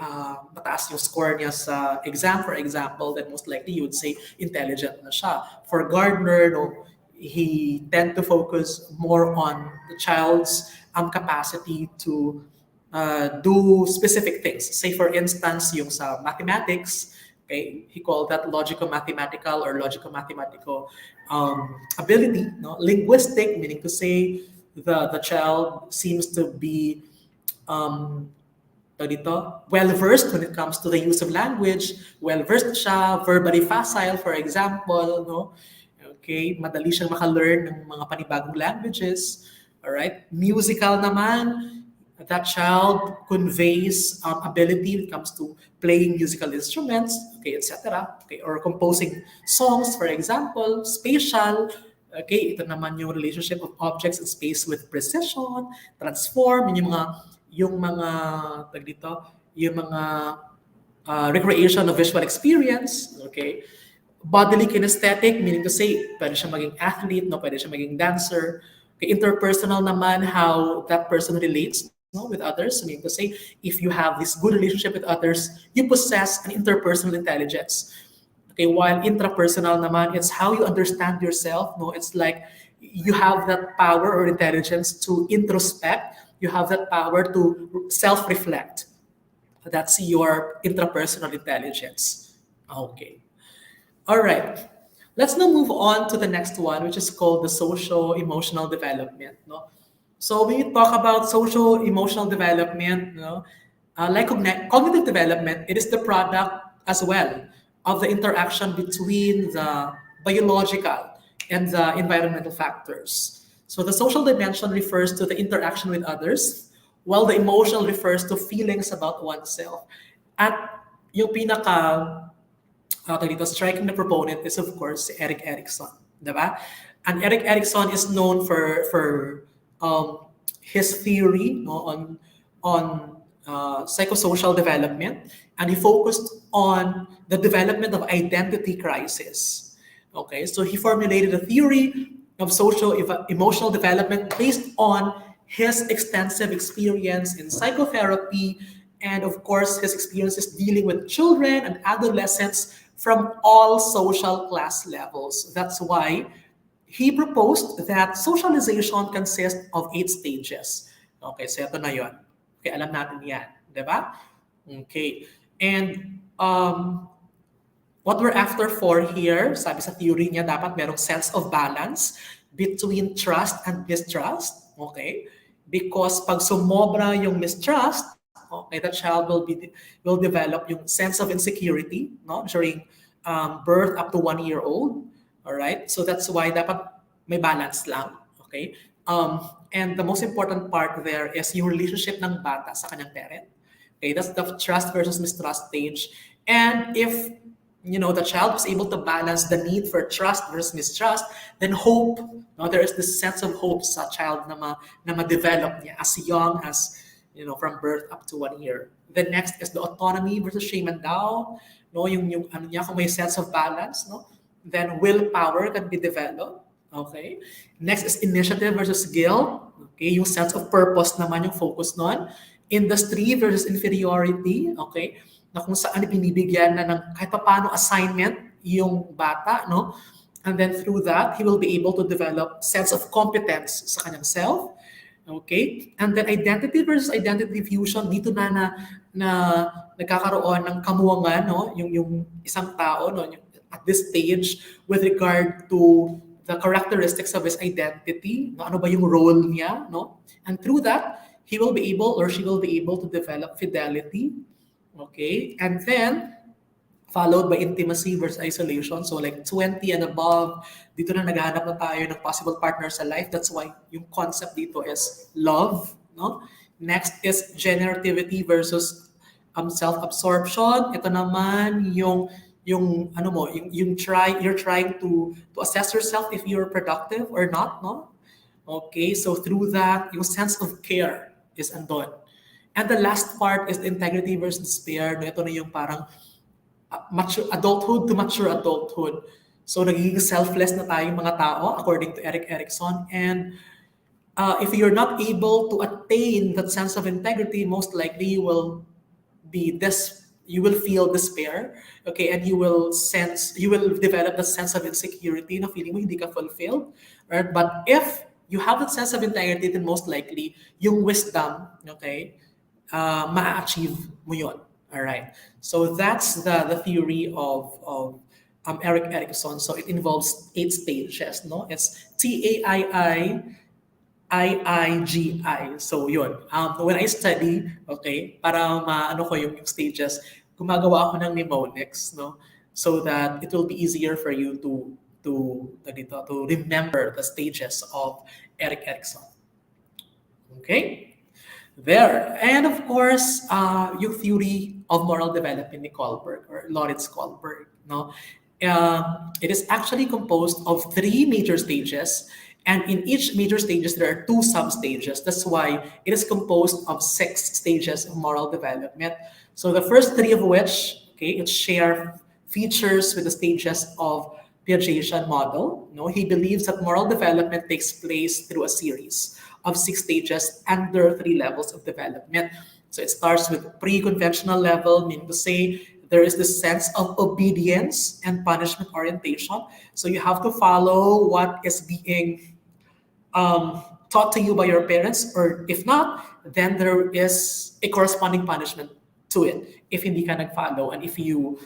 mataas yung score niya sa exam, for example, then most likely you would say intelligent na siya. For Gardner, no, he tend to focus more on the child's capacity to do specific things. Say for instance, yung sa mathematics, okay, he called that logico-mathematical or logico-mathematical ability. No? Linguistic, meaning to say the child seems to be well-versed when it comes to the use of language, well-versed siya, verbally facile, for example, no? Okay, madali siyang maka-learn ng mga panibagong languages. All right? Musical naman, that child conveys ability when it comes to playing musical instruments, okay, etc. Okay, or composing songs, for example. Spatial, okay, ito naman yung relationship of objects in space with precision, transform, yung mga recreation of visual experience, okay? Bodily kinesthetic, meaning to say, pwede siya maging athlete, no? Pwede siya maging dancer. Okay, interpersonal naman, how that person relates, no, with others. Meaning to say, if you have this good relationship with others, you possess an interpersonal intelligence. Okay, while intrapersonal naman, it's how you understand yourself, no? It's like you have that power or intelligence to introspect. You have that power to self-reflect. That's your intrapersonal intelligence. Okay. All right. Let's now move on to the next one, which is called the social-emotional development. No? So when you talk about social-emotional development, no, like cognitive development, it is the product as well of the interaction between the biological and the environmental factors. So the social dimension refers to the interaction with others, while the emotional refers to feelings about oneself. At yung pinaka striking the proponent is of course Erik Erikson, diba? And Erik Erikson is known for his theory, no, on psychosocial development, and he focused on the development of identity crisis. Okay, so he formulated a theory of social emotional development based on his extensive experience in psychotherapy and of course his experiences dealing with children and adolescents from all social class levels. That's why he proposed that socialization consists of 8 stages. Okay, so ito na yun. Okay, alam natin yan. Diba? Okay. And what we're after for here, sabi sa theory niya, dapat merong sense of balance between trust and mistrust. Okay? Because pag sumobra yung mistrust, okay, the child will develop yung sense of insecurity, no, during birth up to 1 year old. All right? So that's why dapat may balance lang. Okay? And the most important part there is yung relationship ng bata sa kanyang parent. Okay, that's the trust versus mistrust stage. And if the child was able to balance the need for trust versus mistrust, then hope, no, there is this sense of hope sa child na ma-develop niya as young as from birth up to 1 year. The next is the autonomy versus shame and doubt. No, yung ano niya, kung may sense of balance, no, then willpower can be developed. Okay. Next is initiative versus guilt. Okay, yung sense of purpose naman yung focus nun. Industry versus inferiority. Okay, na kung saan binibigyan na ng kahit pa paano assignment yung bata, no? And then through that, he will be able to develop sense of competence sa kanyang self. Okay? And then identity versus identity fusion, dito na nagkakaroon ng kamuwangan, no? Yung isang tao, no? At this stage with regard to the characteristics of his identity, no? Ano ba yung role niya, no? And through that, he will be able or she will be able to develop fidelity. Okay? And then, followed by intimacy versus isolation. So like 20 and above, dito na naghahanap na tayo ng possible partner sa life. That's why yung concept dito is love. No? Next is generativity versus self-absorption. Ito naman yung ano mo, you're trying to assess yourself if you're productive or not, no? Okay, so through that, yung sense of care is andon. And the last part is the integrity versus despair. No, ito na yung parang mature adulthood to mature adulthood. So nagiging selfless na tayong mga tao according to Eric Erikson. And if you're not able to attain that sense of integrity, most likely you will feel despair, okay, and you will develop the sense of insecurity na feeling mo hindi ka fulfilled, right? But if you have that sense of integrity, then most likely yung wisdom, okay, ma-achieve mo yun. All right. So that's the theory of Eric Erikson. So it involves 8 stages, no? It's TAII, So yun. When I study, okay, para maano ko yung stages, gumagawa ako ng mnemonics, no? So that it will be easier for you to remember the stages of Eric Erikson. Okay? There. And of course, yung theory of moral development ni Kohlberg or Lawrence Kohlberg, no? It is actually composed of 3 major stages, and in each major stages there are 2 sub-stages. That's why it is composed of 6 stages of moral development. So the first 3 of which, okay, it share features with the stages of Piagetian model. No, he believes that moral development takes place through a series of 6 stages under 3 levels of development. So it starts with pre-conventional level, meaning to say there is this sense of obedience and punishment orientation. So you have to follow what is being taught to you by your parents, or if not, then there is a corresponding punishment to it if hindi ka nag-follow and if you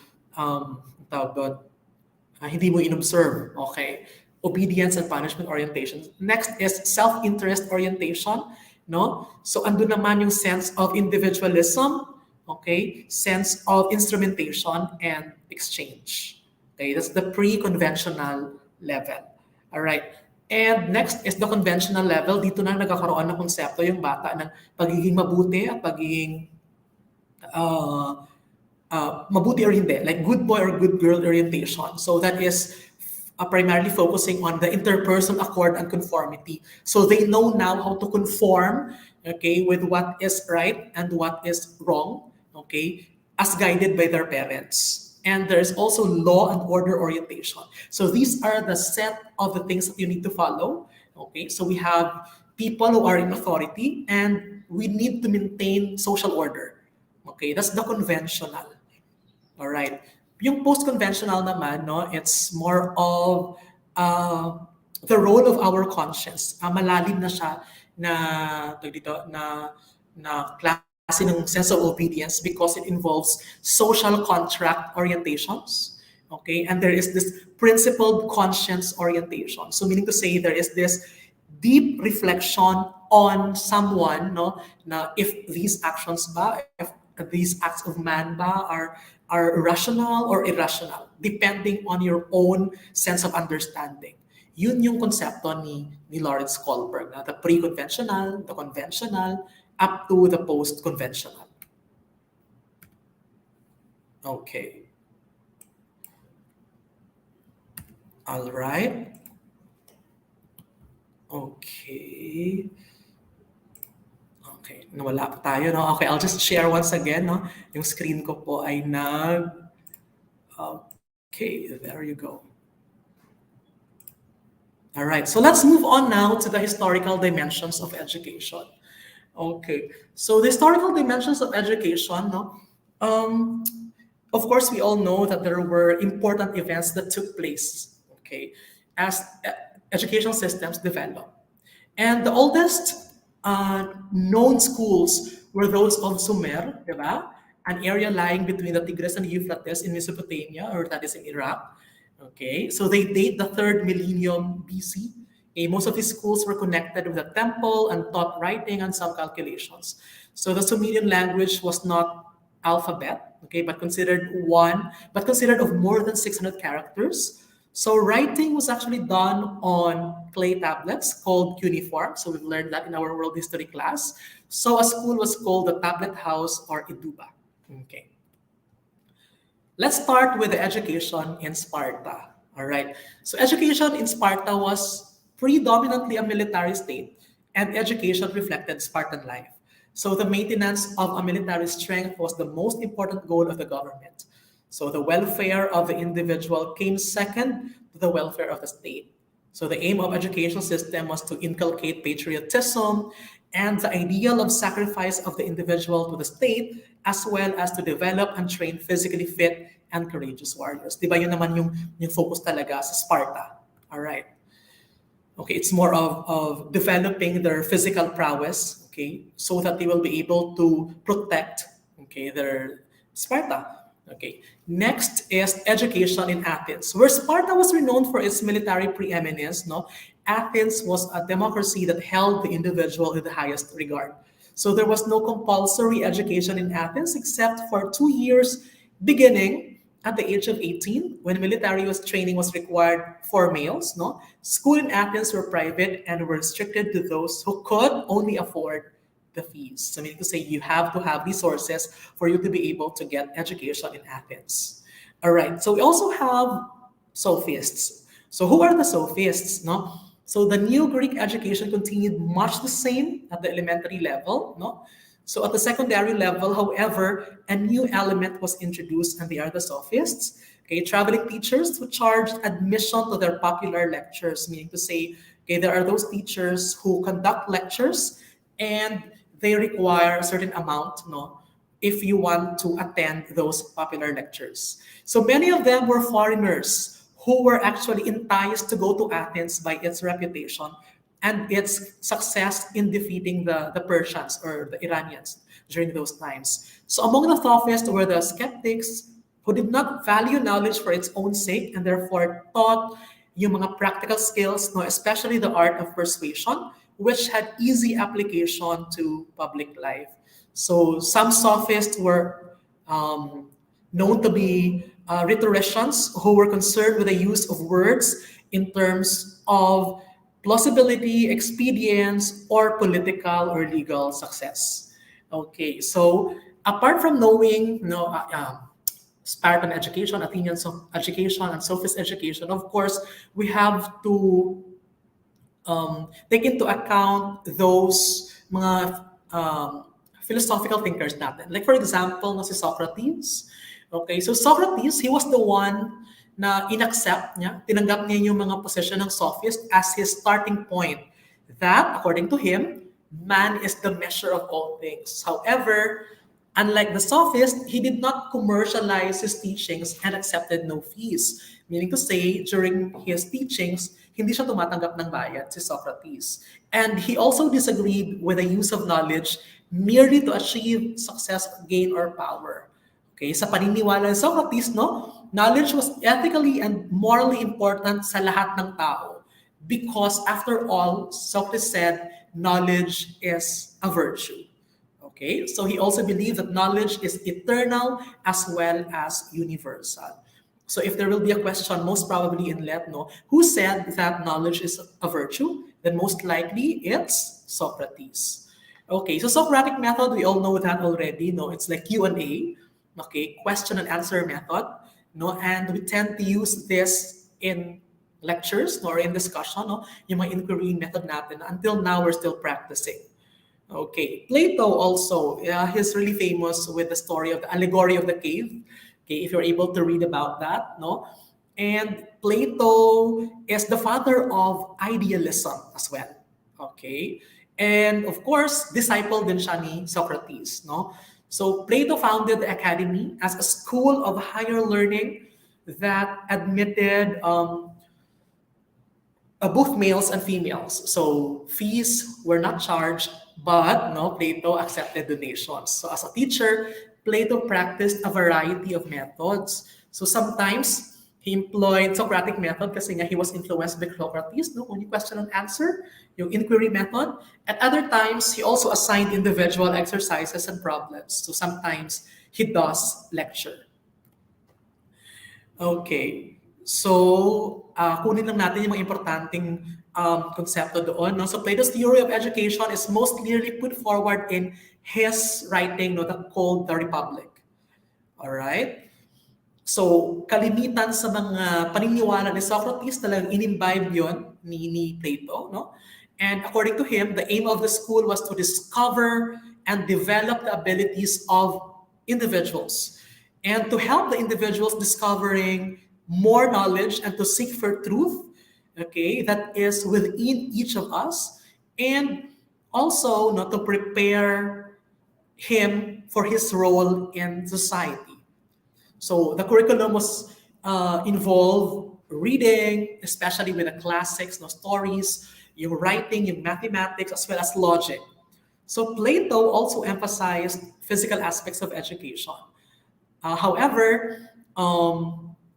hindi mo inobserve, okay? Obedience and punishment orientation. Next is self-interest orientation, no? So andun naman yung sense of individualism, okay? Sense of instrumentation and exchange. Okay, that's the pre-conventional level. All right. And next is the conventional level. Dito na nagkakaroon ng konsepto yung bata ng pagiging mabuti at pagiging mabuti or hindi, like good boy or good girl orientation. So that is primarily focusing on the interpersonal accord and conformity. So they know now how to conform, okay, with what is right and what is wrong, okay, as guided by their parents. And there's also law and order orientation. So these are the set of the things that you need to follow. Okay, so we have people who are in authority and we need to maintain social order. Okay, that's the conventional. All right. Yung post-conventional naman, no, it's more of the role of our conscience. Malalim na siya na classification ng sense of obedience because it involves social contract orientations. Okay, and there is this principled conscience orientation. So meaning to say there is this deep reflection on someone, no, na if these actions ba, if these acts of man ba are rational or irrational, depending on your own sense of understanding. Yun yung konsepto ni Lawrence Kohlberg, na the pre-conventional, the conventional, up to the post-conventional. Okay. All right. Okay. Okay, nawala po tayo, no? Okay, I'll just share once again, no? Yung screen ko po ay Okay, there you go. All right, so let's move on now to the historical dimensions of education. Okay, so the historical dimensions of education, no? Um, of course, we all know that there were important events that took place, okay, as educational systems developed. And the oldest known schools were those of Sumer, diba? An area lying between the Tigris and Euphrates in Mesopotamia, or that is in Iraq. Okay, so they date the third millennium BC. Okay, most of these schools were connected with the temple and taught writing and some calculations. So the Sumerian language was not alphabet, okay, but considered of more than 600 characters. So writing was actually done on clay tablets called cuneiform. So we've learned that in our world history class. So a school was called the tablet house or iduba. Okay. Let's start with the education in Sparta. All right. So education in Sparta was predominantly a military state, and education reflected Spartan life. So the maintenance of a military strength was the most important goal of the government. So the welfare of the individual came second to the welfare of the state. So the aim of education system was to inculcate patriotism and the ideal of sacrifice of the individual to the state, as well as to develop and train physically fit and courageous warriors. Diba yun naman yung focus talaga sa Sparta. All right. Okay, it's more of developing their physical prowess, okay, so that they will be able to protect, okay, their Sparta. Okay. Next is education in Athens, where Sparta was renowned for its military preeminence. No, Athens was a democracy that held the individual in the highest regard. So there was no compulsory education in Athens except for 2 years, beginning at the age of 18, when military training was required for males. No, school in Athens were private and were restricted to those who could only afford the fees. So meaning to say you have to have resources for you to be able to get education in Athens. All right. So we also have sophists. So who are the sophists? No. So the new Greek education continued much the same at the elementary level. No. So at the secondary level, however, a new element was introduced, and they are the sophists. Okay, traveling teachers who charged admission to their popular lectures, meaning to say, okay, there are those teachers who conduct lectures and they require a certain amount, no, if you want to attend those popular lectures. So many of them were foreigners who were actually enticed to go to Athens by its reputation and its success in defeating the Persians or the Iranians during those times. So among the sophists were the skeptics who did not value knowledge for its own sake and therefore taught yung mga practical skills, no, especially the art of persuasion, which had easy application to public life. So some sophists were known to be rhetoricians who were concerned with the use of words in terms of plausibility, expedience, or political or legal success. Okay, so apart from knowing, Spartan education, Athenian education, and sophist education, of course, we have to take into account those mga philosophical thinkers natin. Like for example, no, si Socrates. Okay, so Socrates, he was the one na inaccept niya, tinanggap niya yung mga position ng sophist as his starting point. That, according to him, man is the measure of all things. However, unlike the sophist, he did not commercialize his teachings and accepted no fees. Meaning to say, during his teachings, hindi siya tumatanggap ng bayad, si Socrates. And he also disagreed with the use of knowledge merely to achieve success, gain, or power. Okay, sa paniniwala ni Socrates, no, knowledge was ethically and morally important sa lahat ng tao because after all, Socrates said knowledge is a virtue. Okay, so he also believed that knowledge is eternal as well as universal. So if there will be a question, most probably in Let, no, who said that knowledge is a virtue? Then most likely it's Socrates. Okay, so Socratic method, we all know that already. No, it's like Q&A, okay, question and answer method. No, and we tend to use this in lectures no, or in discussion. No, yung mga inquiry method natin. Until now, we're still practicing. Okay, Plato also, he's really famous with the story of the allegory of the cave. Okay, if you're able to read about that, no? And Plato is the father of idealism as well. Okay, and of course, disciple din siya ni Socrates, no? So Plato founded the academy as a school of higher learning that admitted both males and females. So fees were not charged, but no, Plato accepted donations. So as a teacher, Plato practiced a variety of methods. So sometimes he employed Socratic method kasi nga he was influenced by Socrates, no? Only question and answer, yung inquiry method. At other times, he also assigned individual exercises and problems. So sometimes he does lecture. Okay. So, kunin lang natin yung mga importanteng konsepto doon. No? So, Plato's theory of education is most clearly put forward in his writing, no, called The Republic. Alright? So, kalimitan sa mga paniniwala ni Socrates, talagang inimbibe yun ni Plato. No? And according to him, the aim of the school was to discover and develop the abilities of individuals and to help the individuals discovering more knowledge and to seek for truth, okay, that is within each of us, and also not to prepare him for his role in society. So the curriculum was involved reading, especially with the classics, no stories, yung writing, yung mathematics, as well as logic. So Plato also emphasized physical aspects of education. However,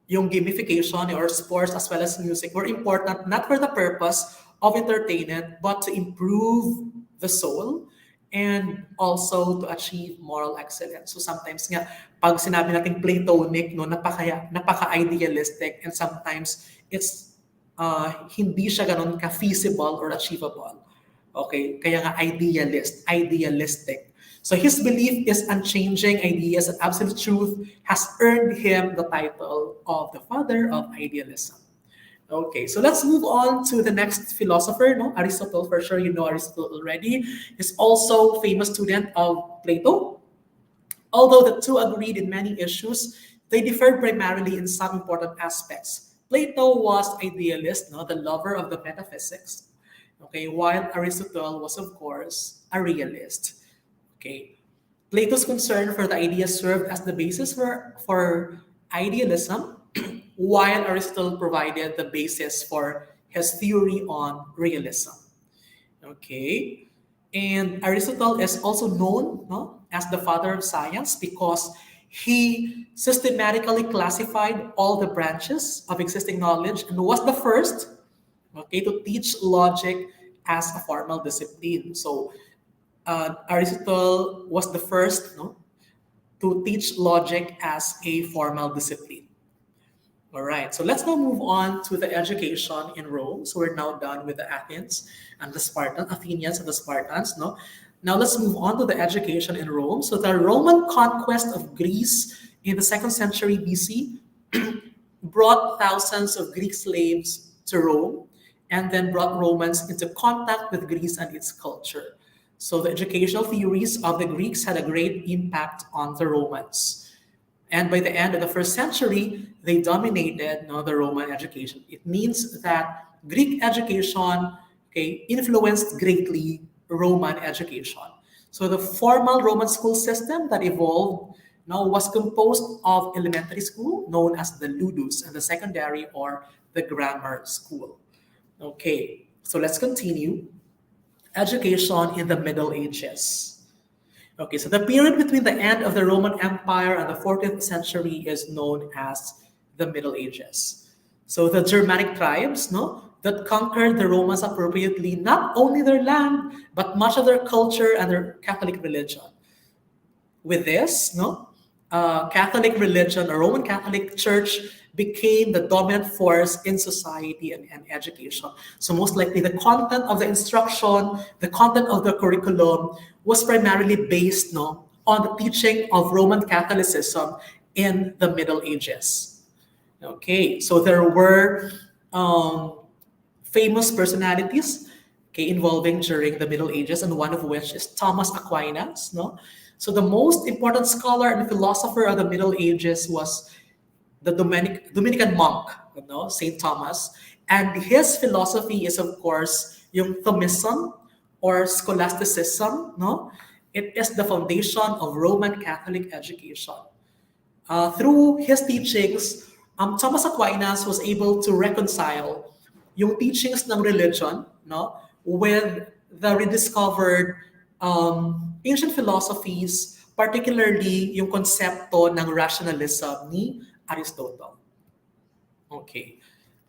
yung gamification or sports as well as music were important not for the purpose of entertainment, but to improve the soul and also to achieve moral excellence. So sometimes nga, pag sinabi natin Platonic, no, napaka-idealistic and sometimes it's hindi siya ganun ka-feasible or achievable. Okay, kaya nga idealistic. So his belief is unchanging ideas and absolute truth has earned him the title of the father of idealism. Okay, so let's move on to the next philosopher, no? Aristotle. For sure, you know Aristotle already. He's also a famous student of Plato. Although the two agreed in many issues, they differed primarily in some important aspects. Plato was idealist, no, the lover of the metaphysics. Okay, while Aristotle was, of course, a realist. Okay, Plato's concern for the idea served as the basis for idealism, while Aristotle provided the basis for his theory on realism. Okay, and Aristotle is also known, no, as the father of science because he systematically classified all the branches of existing knowledge and was the first, okay, to teach logic as a formal discipline. So Aristotle was the first, no, to teach logic as a formal discipline. All right, so let's now move on to the education in Rome. So we're now done with the Athenians and the Athenians and the Spartans. No, now let's move on to the education in Rome. So the Roman conquest of Greece in the 2nd century BC brought thousands of Greek slaves to Rome and then brought Romans into contact with Greece and its culture. So the educational theories of the Greeks had a great impact on the Romans. And by the end of the 1st century, they dominated, no, the Roman education. It means that Greek education, okay, influenced greatly Roman education. So the formal Roman school system that evolved now was composed of elementary school known as the ludus and the secondary or the grammar school. Okay, so let's continue. education in the Middle Ages. Okay, so the period between the end of the Roman Empire and the 14th century is known as the Middle Ages. So the Germanic tribes, no, that conquered the Romans appropriately not only their land but much of their culture and their Catholic religion. With this, no, Catholic religion, or Roman Catholic Church, became the dominant force in society and education. So most likely the content of the instruction, the content of the curriculum was primarily based, no, on the teaching of Roman Catholicism in the Middle Ages. Okay, so there were um, famous personalities, okay, involving during the Middle Ages, and one of which is Thomas Aquinas. No, so the most important scholar and philosopher of the Middle Ages was the Dominican monk, Saint Thomas, and his philosophy is of course yung Thomism or scholasticism. No, it is the foundation of Roman Catholic education. Through his teachings, Thomas Aquinas was able to reconcile yung teachings ng religion, no, with the rediscovered ancient philosophies, particularly yung konsepto ng rationalism ni Aristotle. Okay.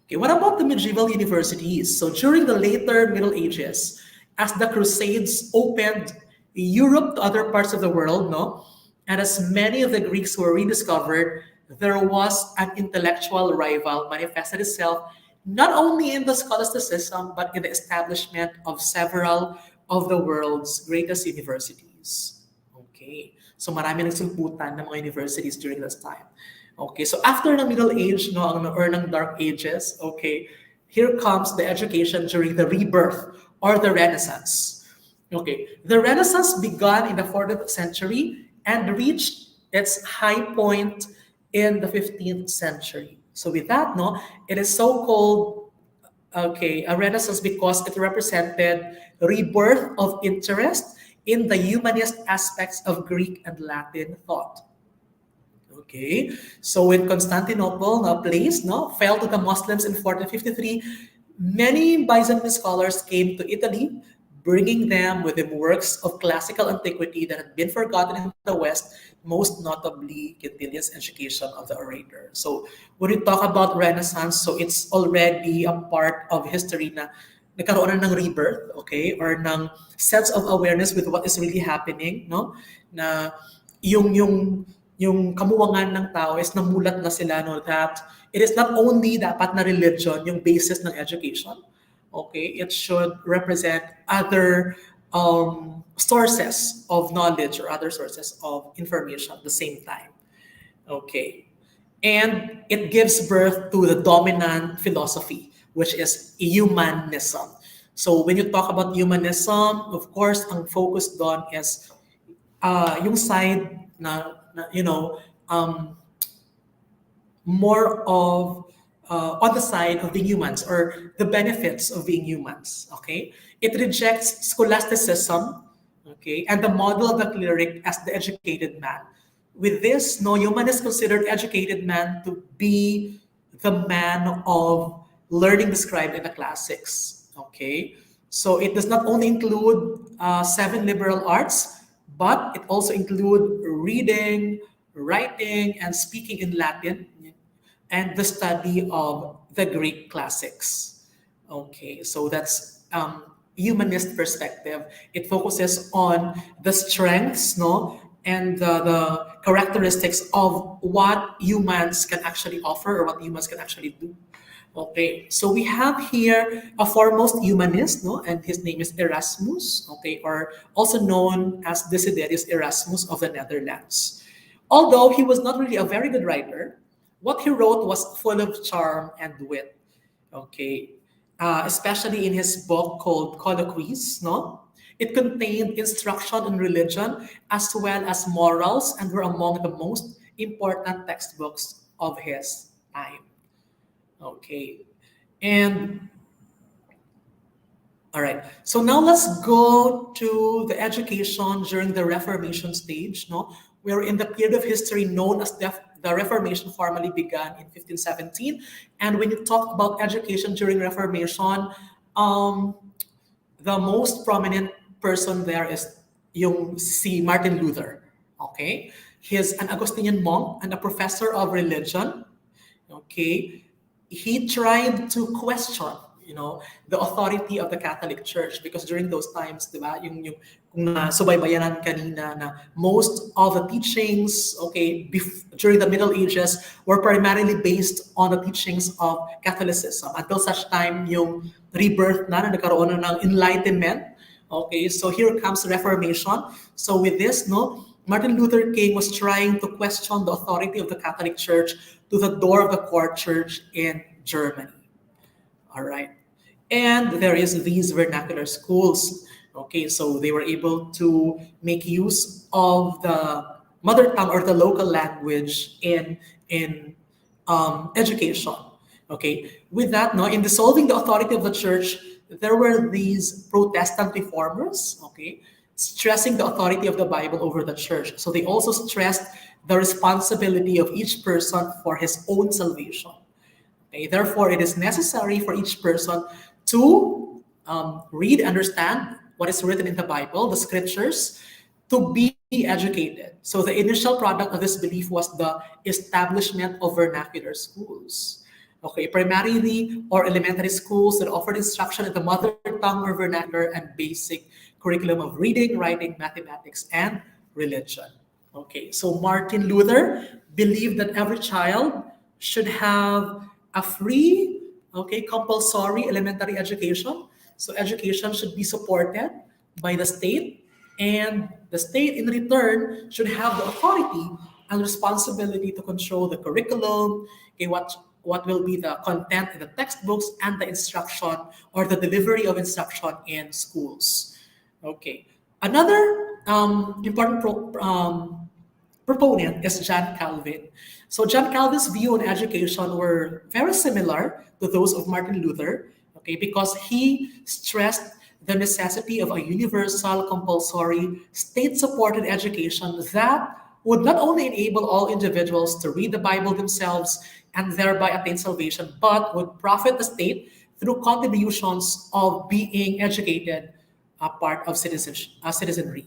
Okay, what about the medieval universities? So during the later Middle Ages, as the Crusades opened Europe to other parts of the world, no, and as many of the Greeks were rediscovered, there was an intellectual rival manifested itself not only in the scholasticism but in the establishment of several of the world's greatest universities. Okay, so marami nagsulputan ng mga universities during this time. Okay, so after the Middle Age, no, or ng Dark Ages, okay, here comes the education during the rebirth or the Renaissance. Okay, the Renaissance began in the 14th century and reached its high point in the 15th century. So with that, no, it is so called, okay, a Renaissance because it represented rebirth of interest in the humanist aspects of Greek and Latin thought. Okay, so when Constantinople, a place, no, fell to the Muslims in 1453, many Byzantine scholars came to Italy, bringing them with them works of classical antiquity that had been forgotten in the West, most notably Quintilian's education of the orator. So when we talk about Renaissance, so it's already a part of history na nagkaroon na ng rebirth, okay, or ng sense of awareness with what is really happening, no? Na yung kamuwangan ng tao is namulat na sila, no, that it is not only dapat na religion yung basis ng education. Okay, it should represent other sources of knowledge or other sources of information at the same time. Okay, and it gives birth to the dominant philosophy, which is humanism. So when you talk about humanism, of course, ang focus doon is yung side more of on the side of being humans or the benefits of being humans. Okay, it rejects scholasticism, okay, and the model of the cleric as the educated man. With this, no, human is considered educated man to be the man of learning described in the classics. Okay, so it does not only include 7 liberal arts, but it also include reading, writing, and speaking in Latin, and the study of the Greek classics. Okay, so that's humanist perspective. It focuses on the strengths, no, and the characteristics of what humans can actually offer or what humans can actually do. Okay, so we have here a foremost humanist, no, and his name is Erasmus, okay, or also known as Desiderius Erasmus of the Netherlands. Although he was not really a very good writer, what he wrote was full of charm and wit, okay, especially in his book called Colloquies, no? It contained instruction on religion as well as morals and were among the most important textbooks of his time. Okay, and all right. So now let's go to the education during the Reformation stage. No, we're in the period of history known as the Reformation. Formally began in 1517, and when you talk about education during Reformation, the most prominent person there is yung si Martin Luther. Okay? He's an Augustinian monk and a professor of religion. Okay? He tried to question, the authority of the Catholic Church because during those times, di ba, yung kung nasubaybayanan kanina na most of the teachings, okay, during the Middle Ages were primarily based on the teachings of Catholicism until such time yung rebirth na nagkaroon na ng Enlightenment. Okay, so here comes Reformation. So with this, no, Martin Luther King was trying to question the authority of the Catholic Church to the door of the court church in Germany. All right. And there is these vernacular schools. Okay, so they were able to make use of the mother tongue or the local language in education. Okay, with that, no, in dissolving the authority of the church, there were these Protestant reformers. Okay, stressing the authority of the Bible over the church. So they also stressed the responsibility of each person for his own salvation. Okay, therefore, it is necessary for each person to read, understand what is written in the Bible, the scriptures, to be educated. So the initial product of this belief was the establishment of vernacular schools. Okay, primarily or elementary schools that offered instruction in the mother tongue or vernacular and basic curriculum of reading, writing, mathematics, and religion. Okay, so Martin Luther believed that every child should have a free, okay, compulsory elementary education. So education should be supported by the state, and the state in return should have the authority and responsibility to control the curriculum, okay, what will be the content in the textbooks and the instruction or the delivery of instruction in schools. Okay, another important proponent is John Calvin. So John Calvin's view on education were very similar to those of Martin Luther, okay, because he stressed the necessity of a universal, compulsory, state-supported education that would not only enable all individuals to read the Bible themselves and thereby attain salvation, but would profit the state through contributions of being educated, a part of citizenry.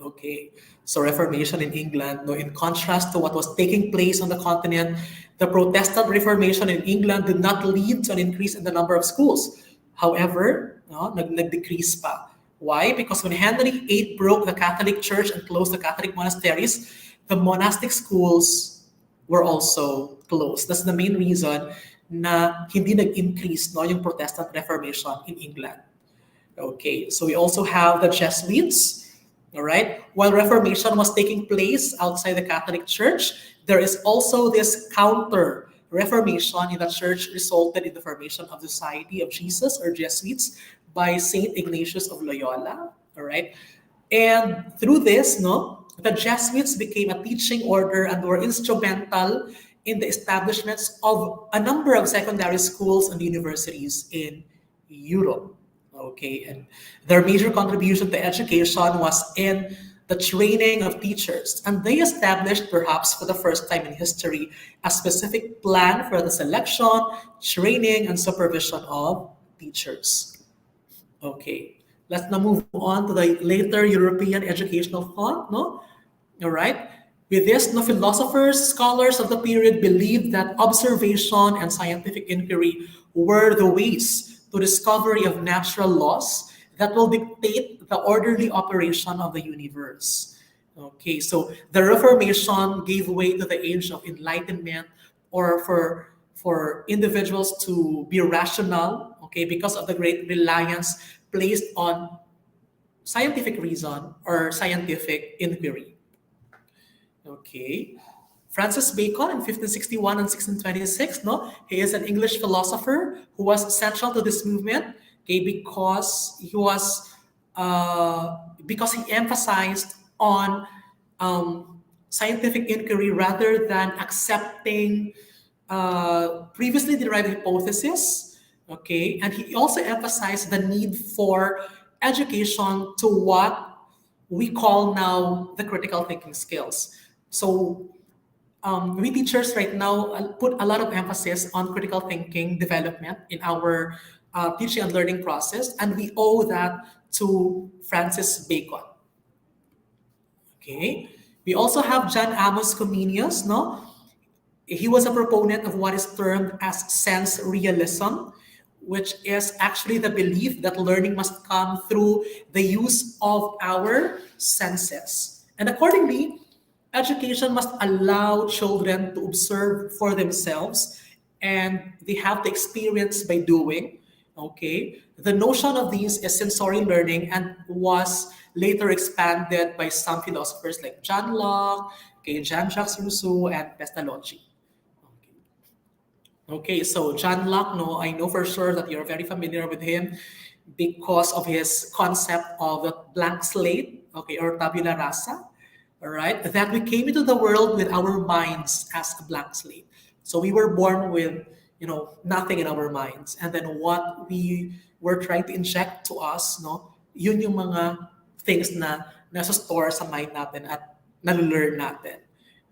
Okay, so Reformation in England, no, in contrast to what was taking place on the continent, the Protestant Reformation in England did not lead to an increase in the number of schools. However, no, nag-decrease pa. Why? Because when Henry VIII broke the Catholic Church and closed the Catholic monasteries, the monastic schools were also closed. That's the main reason na hindi nag-increase, no, yung Protestant Reformation in England. Okay, so we also have the Jesuits. All right. While Reformation was taking place outside the Catholic Church, there is also this counter Reformation in the church resulted in the formation of the Society of Jesus or Jesuits by Saint Ignatius of Loyola. All right. And through this, no, the Jesuits became a teaching order and were instrumental in the establishments of a number of secondary schools and universities in Europe. Okay, and their major contribution to education was in the training of teachers, and they established, perhaps for the first time in history, a specific plan for the selection, training, and supervision of teachers. Okay, let's now move on to the later European educational thought, no? All right. With this, no, philosophers, scholars of the period believed that observation and scientific inquiry were the ways to discovery of natural laws that will dictate the orderly operation of the universe. Okay, so the Reformation gave way to the age of enlightenment, or for individuals to be rational, okay, because of the great reliance placed on scientific reason or scientific inquiry. Okay. Francis Bacon in 1561 and 1626, no, he is an English philosopher who was central to this movement, okay, because he emphasized on scientific inquiry rather than accepting previously derived hypotheses, okay, and he also emphasized the need for education to what we call now the critical thinking skills. So we teachers right now put a lot of emphasis on critical thinking development in our teaching and learning process, and we owe that to Francis Bacon. Okay. We also have John Amos Comenius, no? He was a proponent of what is termed as sense realism, which is actually the belief that learning must come through the use of our senses. And accordingly, education must allow children to observe for themselves, and they have to experience by doing. Okay. The notion of these is sensory learning and was later expanded by some philosophers like John Locke, okay, Jean-Jacques Rousseau, and Pestalozzi. Okay, so John Locke, no, I know for sure that you're very familiar with him because of his concept of the blank slate, okay, or tabula rasa, all right, that we came into the world with our minds as a blank slate. So we were born with, nothing in our minds. And then what we were trying to inject to us, no, yun yung mga things na nasa store sa mind natin at nalelearn natin.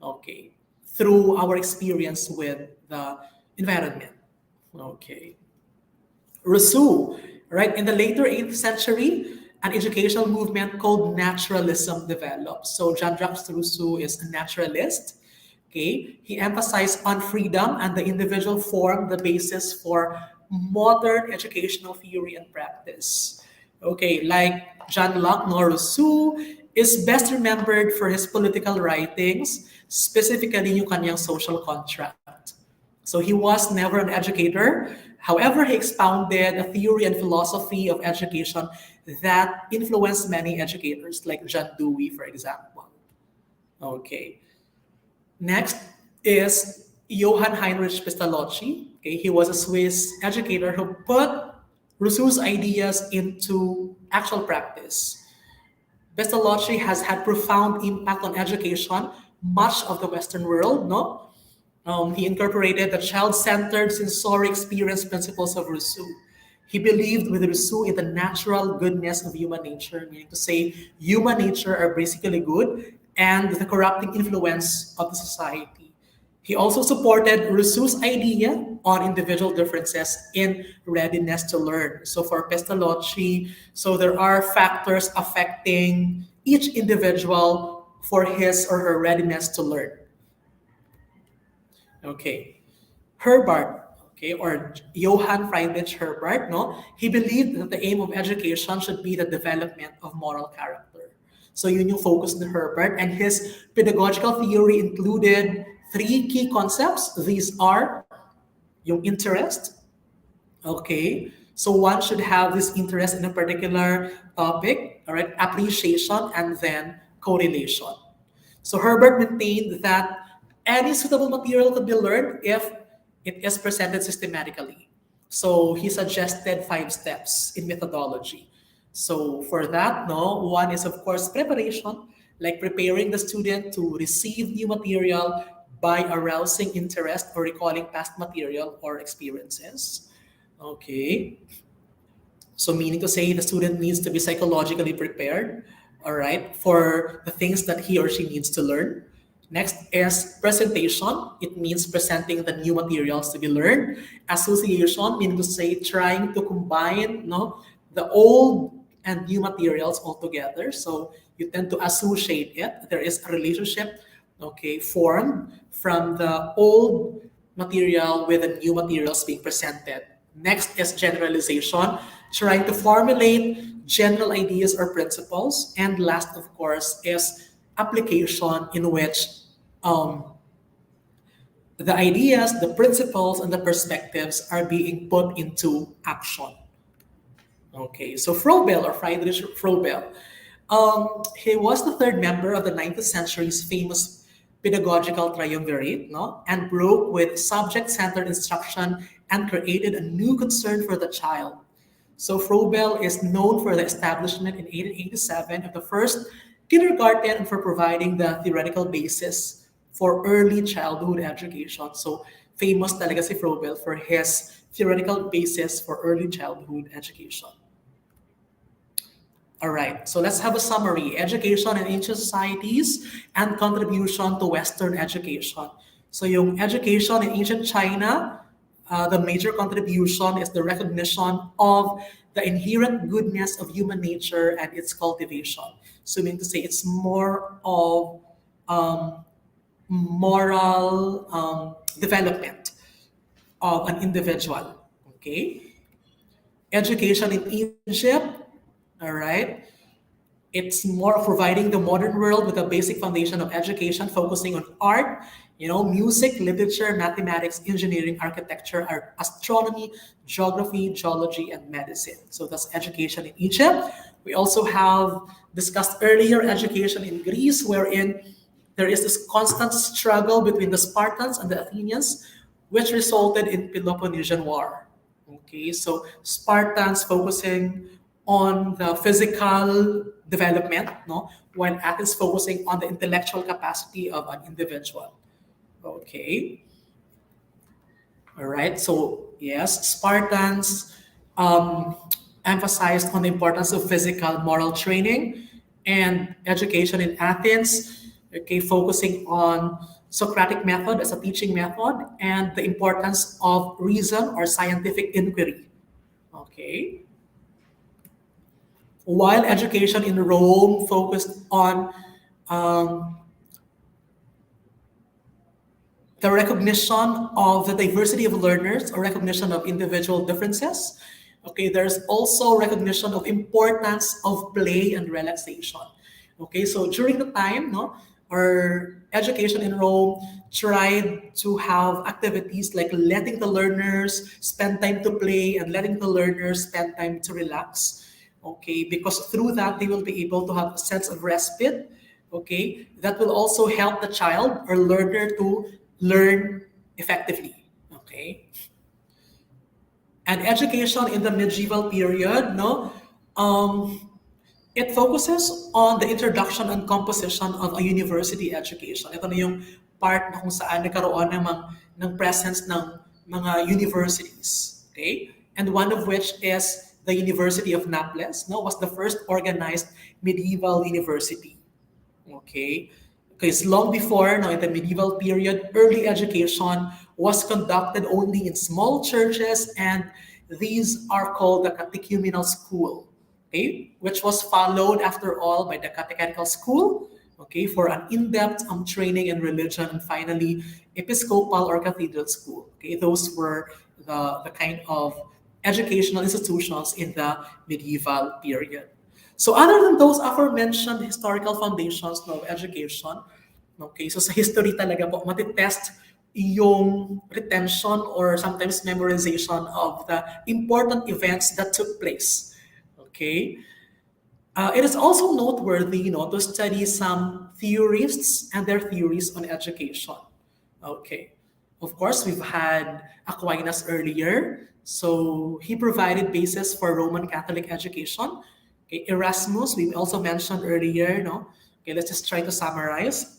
Okay. Through our experience with the environment. Okay. Rousseau, right? In the later 8th century, an educational movement called naturalism developed. So Jean-Jacques Rousseau is a naturalist. Okay. He emphasized on freedom and the individual formed the basis for modern educational theory and practice. Okay, like John Locke, Rousseau is best remembered for his political writings, specifically yung kanyang social contract. So he was never an educator. However, he expounded a theory and philosophy of education that influenced many educators, like John Dewey, for example. Okay. Next is Johann Heinrich Pestalozzi. Okay, he was a Swiss educator who put Rousseau's ideas into actual practice. Pestalozzi has had profound impact on education, much of the Western world, no? He incorporated the child-centered sensory experience principles of Rousseau. He believed with Rousseau in the natural goodness of human nature, meaning to say human nature are basically good and the corrupting influence of the society. He also supported Rousseau's idea on individual differences in readiness to learn. So for Pestalozzi, so there are factors affecting each individual for his or her readiness to learn. Okay. Herbart, okay, or Johann Friedrich Herbart, no, he believed that the aim of education should be the development of moral character. So yun yung focus ni Herbart, and his pedagogical theory included three key concepts. These are yung interest, okay, so one should have this interest in a particular topic, all right, appreciation, and then correlation. So Herbert maintained that any suitable material could be learned if it is presented systematically. So he suggested 5 steps in methodology. So for that, no, one is of course preparation, like preparing the student to receive new material by arousing interest or recalling past material or experiences. Okay. So meaning to say the student needs to be psychologically prepared, all right, for the things that he or she needs to learn. Next is presentation. It means presenting the new materials to be learned. Association, meaning to say trying to combine, no, the old and new materials all together. So you tend to associate it. There is a relationship, okay, formed from the old material with the new materials being presented. Next is generalization, trying to formulate general ideas or principles. And last, of course, is application, in which the ideas, the principles, and the perspectives are being put into action. Okay, so Froebel, or Friedrich Froebel, he was the third member of the 19th century's famous pedagogical triumvirate, no, and broke with subject-centered instruction and created a new concern for the child. So Froebel is known for the establishment in 1887 of the first kindergarten and for providing the theoretical basis for early childhood education. So famous talaga si Froebel for his theoretical basis for early childhood education. All right, so let's have a summary. Education in ancient societies and contribution to Western education. So yung education in ancient China, the major contribution is the recognition of the inherent goodness of human nature and its cultivation. So, meaning to say, it's more of um, moral development of an individual. Okay, education in Egypt. All right, it's more of providing the modern world with a basic foundation of education, focusing on art, music, literature, mathematics, engineering, architecture, astronomy, geography, geology, and medicine. So that's education in Egypt. We also have discussed earlier education in Greece, wherein there is this constant struggle between the Spartans and the Athenians, which resulted in Peloponnesian War. Okay, so Spartans focusing on the physical development, no, while Athens focusing on the intellectual capacity of an individual. Okay, all right. So yes, Spartans um, emphasized on the importance of physical moral training and education in Athens. Okay, focusing on Socratic method as a teaching method and the importance of reason or scientific inquiry. Okay, while education in Rome focused on um, the recognition of the diversity of learners or recognition of individual differences. Okay, there's also recognition of importance of play and relaxation. Okay, so during the time, no, our education in Rome tried to have activities like letting the learners spend time to play and letting the learners spend time to relax. Okay, because through that they will be able to have a sense of respite. Okay, that will also help the child or learner to learn effectively. Okay, and education in the medieval period, no, um, it focuses on the introduction and composition of a university education. Ito na yung part na kung saan nagkaroon ng presence ng mga universities. Okay? And one of which is the University of Naples, no, was the first organized medieval university. Okay? Because long before, no, in the medieval period, early education was conducted only in small churches, and these are called the catechumenal school, okay, which was followed after all by the catechetical school, okay, for an in-depth training in religion, and finally episcopal or cathedral school. Okay, those were the kind of educational institutions in the medieval period. So other than those aforementioned historical foundations of education, okay, so sa history talaga po, matitest yung retention or sometimes memorization of the important events that took place. Okay, it is also noteworthy, to study some theorists and their theories on education. Okay. Of course, we've had Aquinas earlier. So he provided basis for Roman Catholic education. Okay, Erasmus, we also mentioned earlier, no? Okay, let's just try to summarize.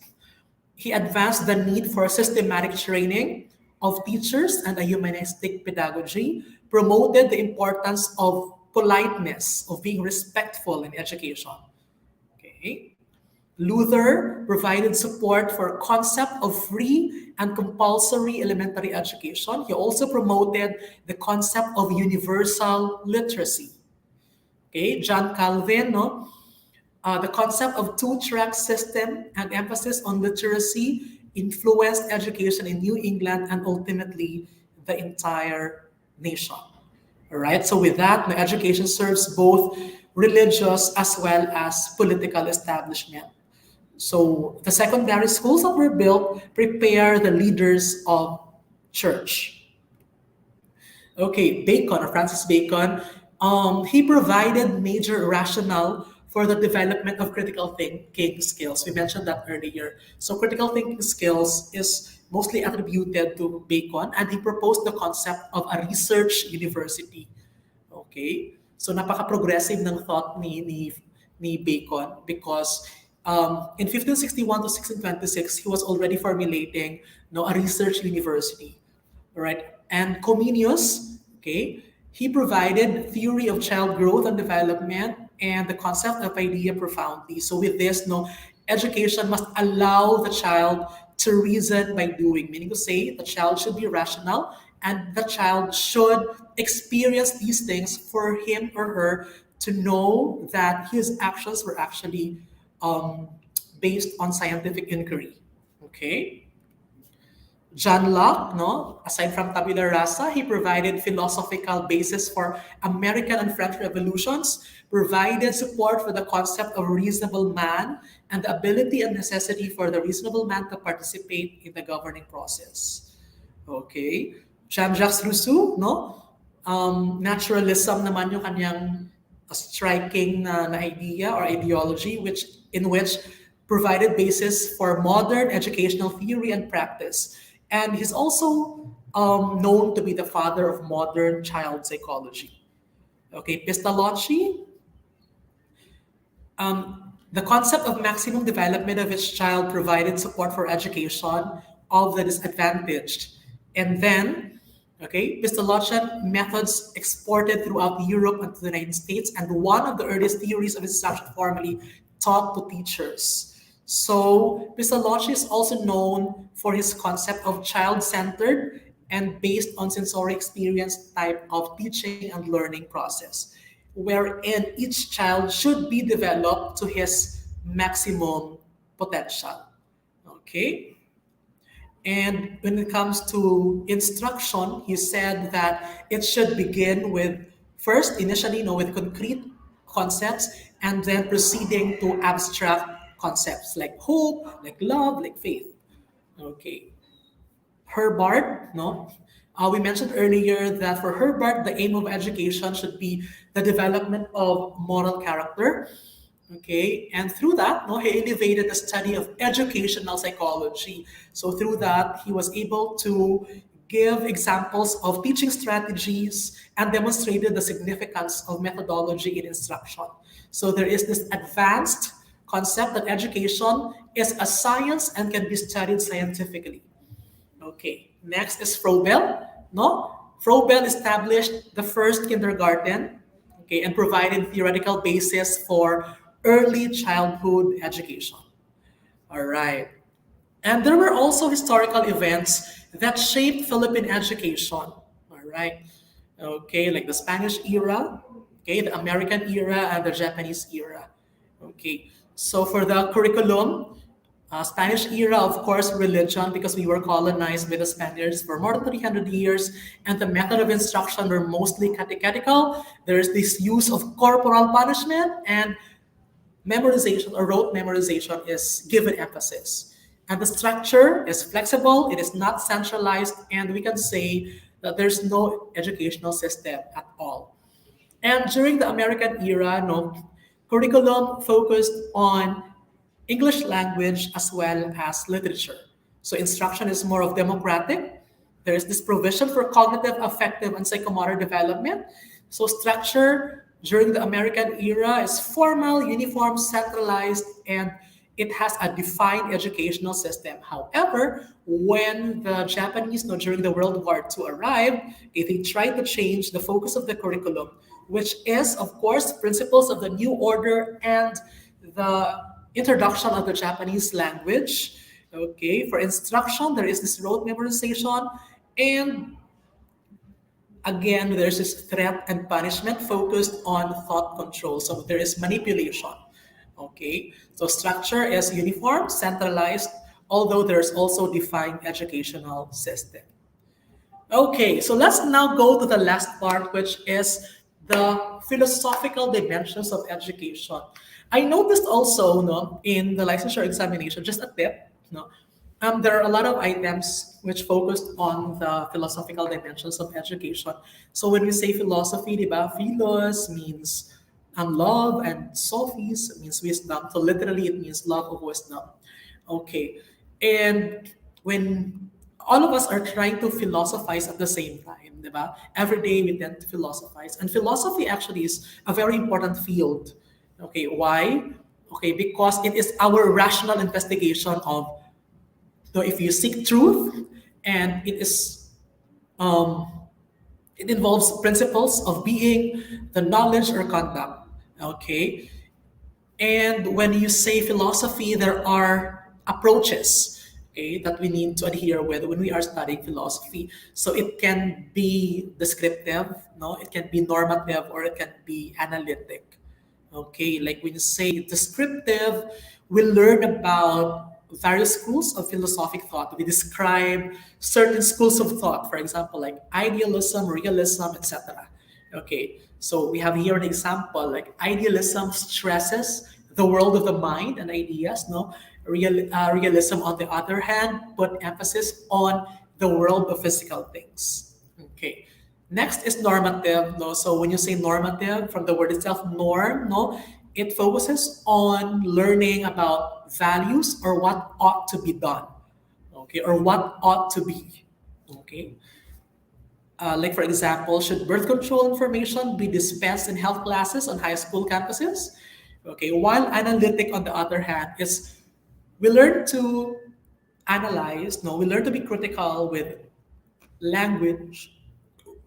He advanced the need for systematic training of teachers and a humanistic pedagogy, promoted the importance of politeness, of being respectful in education. Okay. Luther provided support for concept of free and compulsory elementary education. He also promoted the concept of universal literacy. Okay, John Calvin, no, the concept of two-track system and emphasis on literacy influenced education in New England and ultimately the entire nation. All right. So with that, the education serves both religious as well as political establishment. So the secondary schools that were built prepare the leaders of church. Okay, Bacon or Francis Bacon, he provided major rationale for the development of critical thinking skills. We mentioned that earlier. So critical thinking skills is mostly attributed to Bacon, and he proposed the concept of a research university. Okay? So napaka-progressive ng thought ni Bacon because in 1561 to 1626, he was already formulating, a research university. Right? And Comenius, okay, he provided theory of child growth and development and the concept of idea profoundly. So with this, education must allow the child to reason by doing, meaning to say the child should be rational and the child should experience these things for him or her to know that his actions were actually um, based on scientific inquiry. Okay? John Locke, no, aside from tabula rasa, he provided philosophical basis for American and French revolutions, provided support for the concept of reasonable man and the ability and necessity for the reasonable man to participate in the governing process. Okay. Jean-Jacques Rousseau, no? Naturalism naman yung kanyang striking na idea or ideology in which provided basis for modern educational theory and practice. And he's also known to be the father of modern child psychology. Okay, Pestalozzi, the concept of maximum development of each child provided support for education of the disadvantaged. And then, okay, Pestalozzian methods exported throughout Europe and to the United States, and one of the earliest theories of instruction formally taught to teachers. So Pestalozzi is also known for his concept of child-centered and based on sensory experience type of teaching and learning process, wherein each child should be developed to his maximum potential. Okay? And when it comes to instruction, he said that it should begin with first, initially, with concrete concepts, and then proceeding to abstract concepts like hope, like love, like faith. Okay. Herbart, no? We mentioned earlier that for Herbart, the aim of education should be the development of moral character. Okay, and through that, no, he elevated the study of educational psychology. So through that, he was able to give examples of teaching strategies and demonstrated the significance of methodology in instruction. So there is this advanced concept that education is a science and can be studied scientifically. Okay, next is Froebel. No, Froebel established the first kindergarten, okay, and provided theoretical basis for early childhood education. All right. And there were also historical events that shaped Philippine education. All right. Okay, like the Spanish era, okay, the American era, and the Japanese era. Okay. So for the curriculum, Spanish era, of course, religion, because we were colonized by the Spaniards for more than 300 years, and the method of instruction were mostly catechetical. There is this use of corporal punishment, and memorization or rote memorization is given emphasis. And the structure is flexible, it is not centralized, and we can say that there's no educational system at all. And during the American era, no, curriculum focused on English language as well as literature. So instruction is more of democratic. There is this provision for cognitive, affective, and psychomotor development. So structure during the American era is formal, uniform, centralized, and it has a defined educational system. However, when the Japanese, no, during the World War II arrived, they tried to change the focus of the curriculum, which is, of course, principles of the New Order and the introduction of the Japanese language. Okay, for instruction, there is this rote memorization, and again, there's this threat and punishment focused on thought control. So there is manipulation. Okay, so structure is uniform, centralized, although there's also defined educational system. Okay, so let's now go to the last part, which is the philosophical dimensions of education. I noticed also, no, in the licensure examination, just a tip, no, there are a lot of items which focused on the philosophical dimensions of education. So when we say philosophy, di ba, philos means love, and sophis means wisdom. So literally, it means love of wisdom. Okay, and when all of us are trying to philosophize at the same time, di ba? Every day we tend to philosophize, and philosophy actually is a very important field. Okay, why? Okay, because it is our rational investigation of, so if you seek truth, and um, it involves principles of being, the knowledge or conduct. Okay, and when you say philosophy, there are approaches. okay, that we need to adhere with when we are studying philosophy. So it can be descriptive, no, it can be normative, or it can be analytic. Okay, like when you say descriptive, we learn about various schools of philosophic thought. We describe certain schools of thought, for example, like idealism, realism, etc. Okay, so we have here an example like idealism stresses the world of the mind and ideas. No, realism, on the other hand, put emphasis on the world of physical things. Okay. Next is normative. No, so when you say normative, from the word itself, norm, no, it focuses on learning about values or what ought to be done. Okay, or what ought to be. Okay. Like for example, should birth control information be dispensed in health classes on high school campuses? Okay, while analytic, on the other hand, is we learn to analyze, no, we learn to be critical with language,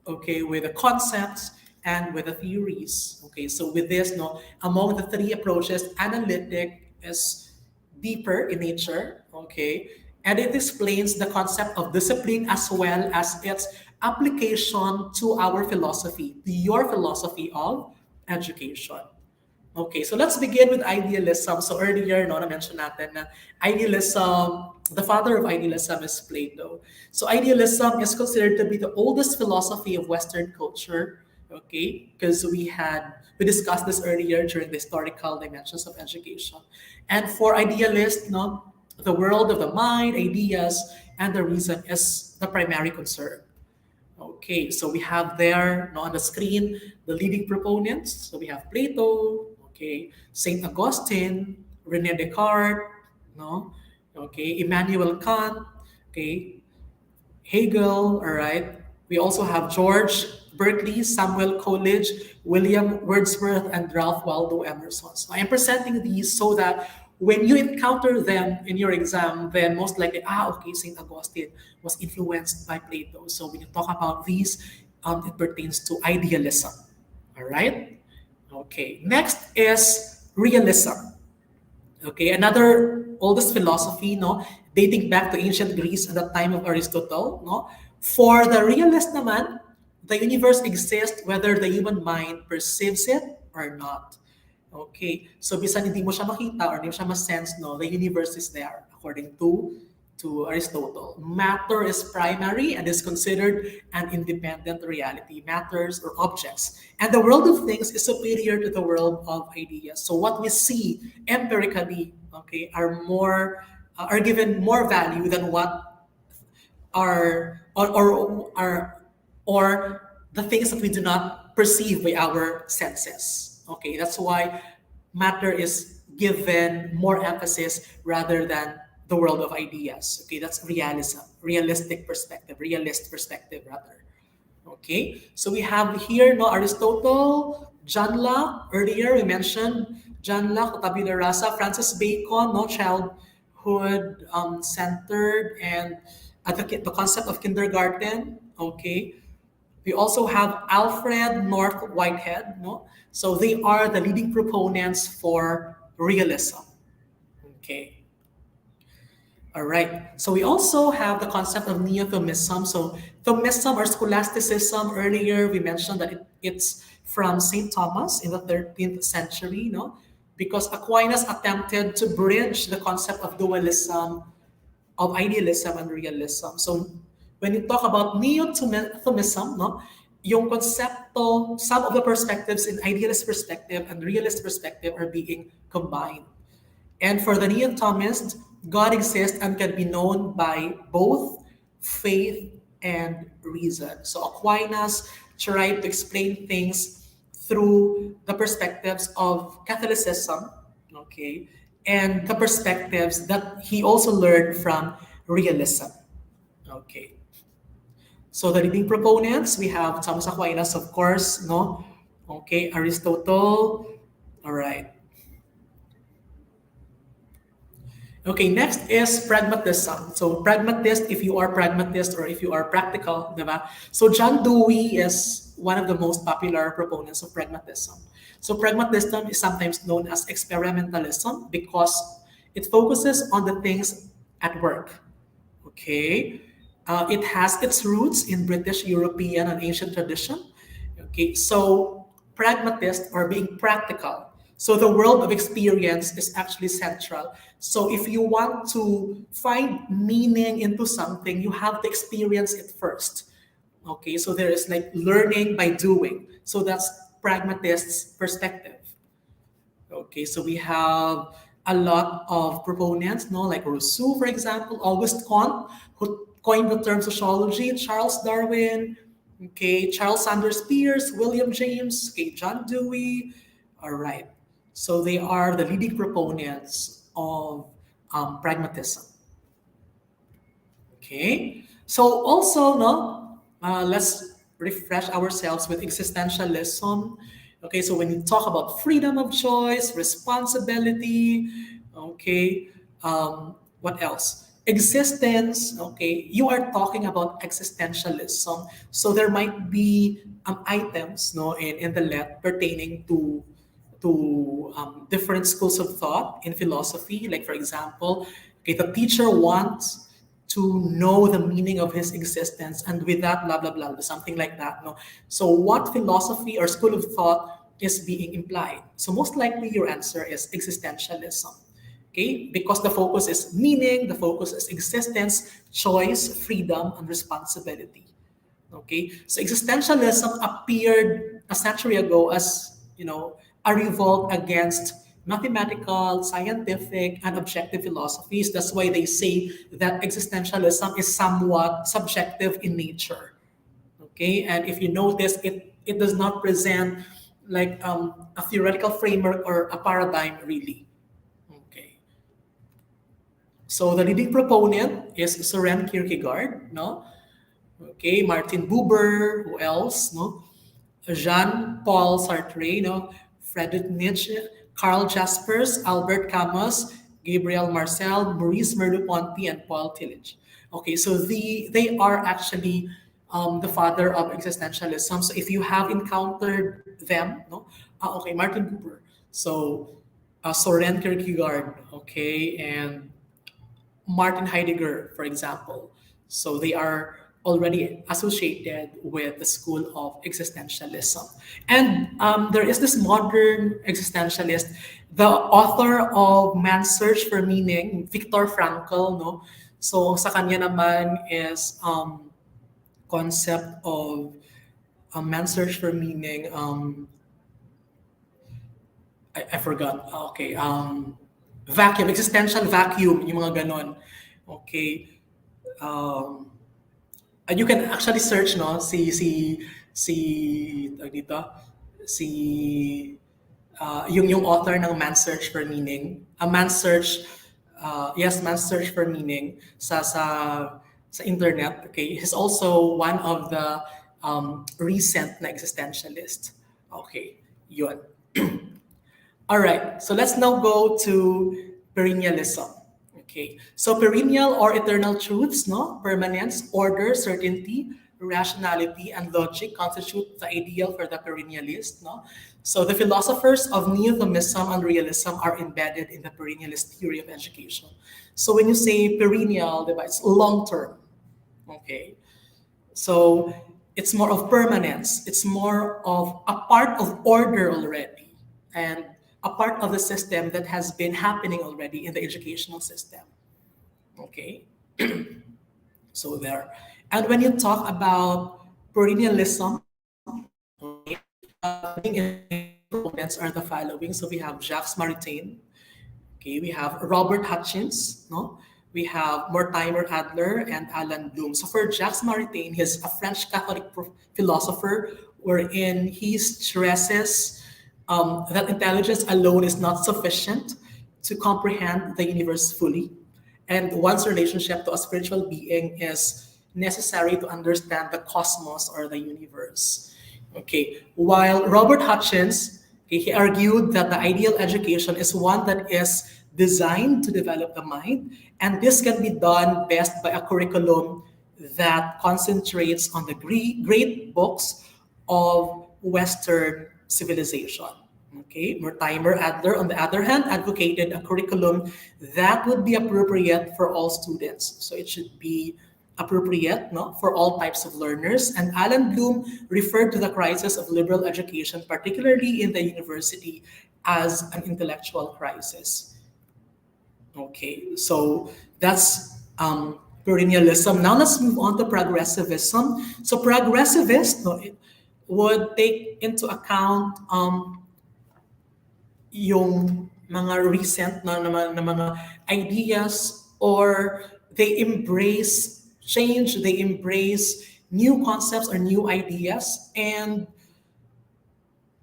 okay, with the concepts and with the theories. Okay, so with this, no, among the three approaches, analytic is deeper in nature, okay, and it explains the concept of discipline as well as its application to our philosophy, to your philosophy of education. Okay, so let's begin with idealism. So earlier, no, na-mention natin na idealism, the father of idealism is Plato. So idealism is considered to be the oldest philosophy of Western culture. Okay, because we discussed this earlier during the historical dimensions of education. And for idealists, no, the world of the mind, ideas, and the reason is the primary concern. Okay, so we have there, no, on the screen the leading proponents. So we have Plato, okay, Saint Augustine, Rene Descartes, no, okay, Immanuel Kant, okay, Hegel, all right. We also have George Berkeley, Samuel Coleridge, William Wordsworth, and Ralph Waldo Emerson. So I am presenting these so that when you encounter them in your exam, then most likely, okay, St. Augustine was influenced by Plato. So when you talk about these, it pertains to idealism. All right? Okay. Next is realism. Okay, another oldest philosophy, no, dating back to ancient Greece at the time of Aristotle, no. For the realist naman, the universe exists whether the human mind perceives it or not. Okay, so bisan hindi mo siya makita or hindi mo siya ma-sense, no, the universe is there according to Aristotle. Matter is primary and is considered an independent reality, matters or objects. And the world of things is superior to the world of ideas. So what we see empirically, okay, are given more value than what are or the things that we do not perceive by our senses. Okay, that's why matter is given more emphasis rather than the world of ideas. Okay, that's realism, realistic perspective, realist perspective rather. Okay, so we have here, no, Aristotle, John Locke. Earlier we mentioned John Locke, Tabula Rasa, Francis Bacon, no, childhood centered, and the concept of kindergarten. Okay, we also have Alfred North Whitehead. No, so they are the leading proponents for realism. Okay. All right. So we also have the concept of neo-Thomism. So Thomism or scholasticism, earlier we mentioned that it's from St. Thomas in the 13th century, no? Because Aquinas attempted to bridge the concept of dualism, of idealism and realism. So when you talk about neo-Thomism, no, yung concepto, some of the perspectives in idealist perspective and realist perspective are being combined. And for the neo-Thomists, God exists and can be known by both faith and reason. So Aquinas tried to explain things through the perspectives of Catholicism, okay, and the perspectives that he also learned from realism. Okay. So the leading proponents, we have Thomas Aquinas, of course, no? Okay, Aristotle. All right. Okay, next is pragmatism. So pragmatist, if you are pragmatist or if you are practical, diba? So John Dewey is one of the most popular proponents of pragmatism. So pragmatism is sometimes known as experimentalism because it focuses on the things at work. Okay. It has its roots in British, European, and ancient tradition. Okay, so pragmatist or being practical. So the world of experience is actually central. So if you want to find meaning into something, you have to experience it first. Okay, so there is like learning by doing. So that's pragmatist's perspective. Okay, so we have a lot of proponents, no, like Rousseau, for example, Auguste Comte, who coined the term sociology, Charles Darwin, okay, Charles Sanders Peirce, William James, okay, John Dewey. All right, so they are the leading proponents of pragmatism. Okay. So also, no, let's refresh ourselves with existentialism. Okay. So when you talk about freedom of choice, responsibility, okay, what else? Existence. Okay. You are talking about existentialism. So there might be items, no, in the let pertaining to different schools of thought in philosophy. Like for example, okay, the teacher wants to know the meaning of his existence, and with that, blah blah blah, something like that. No, so what philosophy or school of thought is being implied? So most likely your answer is existentialism. Okay, because the focus is meaning, the focus is existence, choice, freedom, and responsibility. Okay, so existentialism appeared a century ago as, a revolt against mathematical, scientific, and objective philosophies. That's why they say that existentialism is somewhat subjective in nature. Okay, and if you notice, it does not present like a theoretical framework or a paradigm really. Okay, so the leading proponent is Soren Kierkegaard, no? Okay, Martin Buber, who else? No, Jean-Paul Sartre, no, Friedrich Nietzsche, Karl Jaspers, Albert Camus, Gabriel Marcel, Maurice Merleau-Ponty, and Paul Tillich. Okay, so they are actually the father of existentialism. So if you have encountered them, no, okay, Martin Buber, so Soren Kierkegaard, okay, and Martin Heidegger, for example. So they are already associated with the school of existentialism. And there is this modern existentialist, the author of Man's Search for Meaning, Viktor Frankl, no? So sa kanya naman is concept of Man's Search for Meaning. I forgot. Okay. Vacuum, existential vacuum, yung mga ganon. Okay. Um, and you can actually search, no, tawag dito, si yung author ng Man's Search for Meaning, a Man's Search, yes, Man's Search for Meaning sa internet. Okay, he's also one of the recent na existentialist. Okay, yun. All right, so let's now go to perennialism. Okay, so perennial or eternal truths, no, permanence, order, certainty, rationality, and logic constitute the ideal for the perennialist. No, so the philosophers of neo-Thomism and realism are embedded in the perennialist theory of education. So when you say perennial, diba, it's long term. Okay, so it's more of permanence. It's more of a part of order already, and a part of the system that has been happening already in the educational system. Okay, so there. And when you talk about perennialism, okay, proponents are the following. So we have Jacques Maritain. Okay, we have Robert Hutchins, no? We have Mortimer Adler and Alan Bloom. So for Jacques Maritain, he's a French Catholic philosopher wherein he stresses that intelligence alone is not sufficient to comprehend the universe fully. And one's relationship to a spiritual being is necessary to understand the cosmos or the universe. Okay, while Robert Hutchins, okay, he argued that the ideal education is one that is designed to develop the mind, and this can be done best by a curriculum that concentrates on the great books of Western civilization. Okay, Mortimer Adler, on the other hand, advocated a curriculum that would be appropriate for all students. So it should be appropriate, no, for all types of learners. And Alan Bloom referred to the crisis of liberal education, particularly in the university, as an intellectual crisis. Okay, so that's perennialism. Now let's move on to progressivism. So progressivist, no, it would take into account yung mga recent na mga ideas, or they embrace change, they embrace new concepts or new ideas, and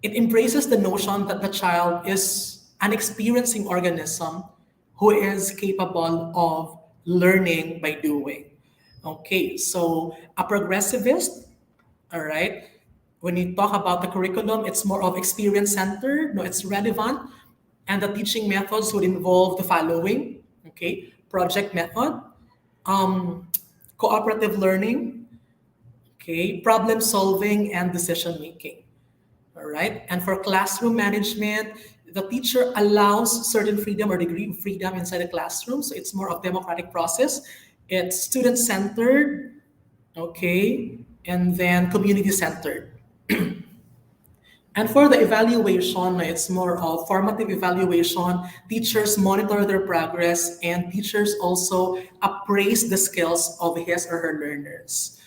it embraces the notion that the child is an experiencing organism who is capable of learning by doing. Okay, so a progressivist, all right, when you talk about the curriculum, it's more of experience centered, no, it's relevant, and the teaching methods would involve the following, okay, project method, um, cooperative learning, okay, problem solving, and decision making. All right. And for classroom management, the teacher allows certain freedom or degree of freedom inside the classroom. So it's more of democratic process. It's student centered, okay, and then community centered. And for the evaluation, it's more of formative evaluation. Teachers monitor their progress, and teachers also appraise the skills of his or her learners.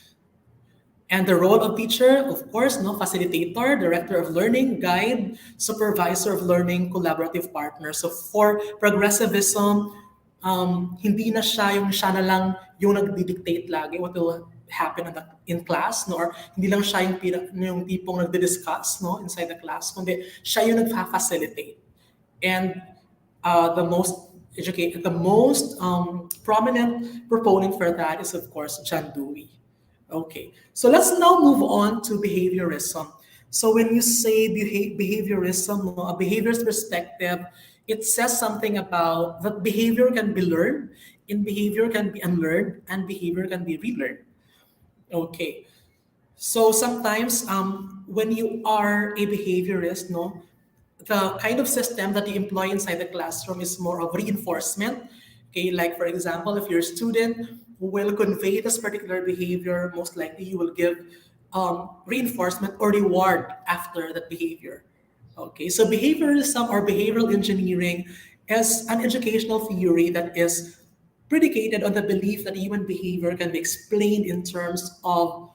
And the role of teacher, of course, no, facilitator, director of learning, guide, supervisor of learning, collaborative partner. So for progressivism, hindi na siya na lang yung nagdi-dictate lagi what will happen in class, no? Or hindi lang siya yung tipong nagdi-discuss, no, inside the class, kundi siya yung nagfa-facilitate. And the most prominent proponent for that is, of course, John Dewey. Okay, so let's now move on to behaviorism. So when you say behaviorism, no, a behaviorist perspective, it says something about that behavior can be learned, and behavior can be unlearned, and behavior can be relearned. Okay, so sometimes when you are a behaviorist, no, the kind of system that you employ inside the classroom is more of reinforcement. Okay, like for example, if you're a student who will convey this particular behavior, most likely you will give reinforcement or reward after that behavior. Okay, so behaviorism or behavioral engineering is an educational theory that is predicated on the belief that human behavior can be explained in terms of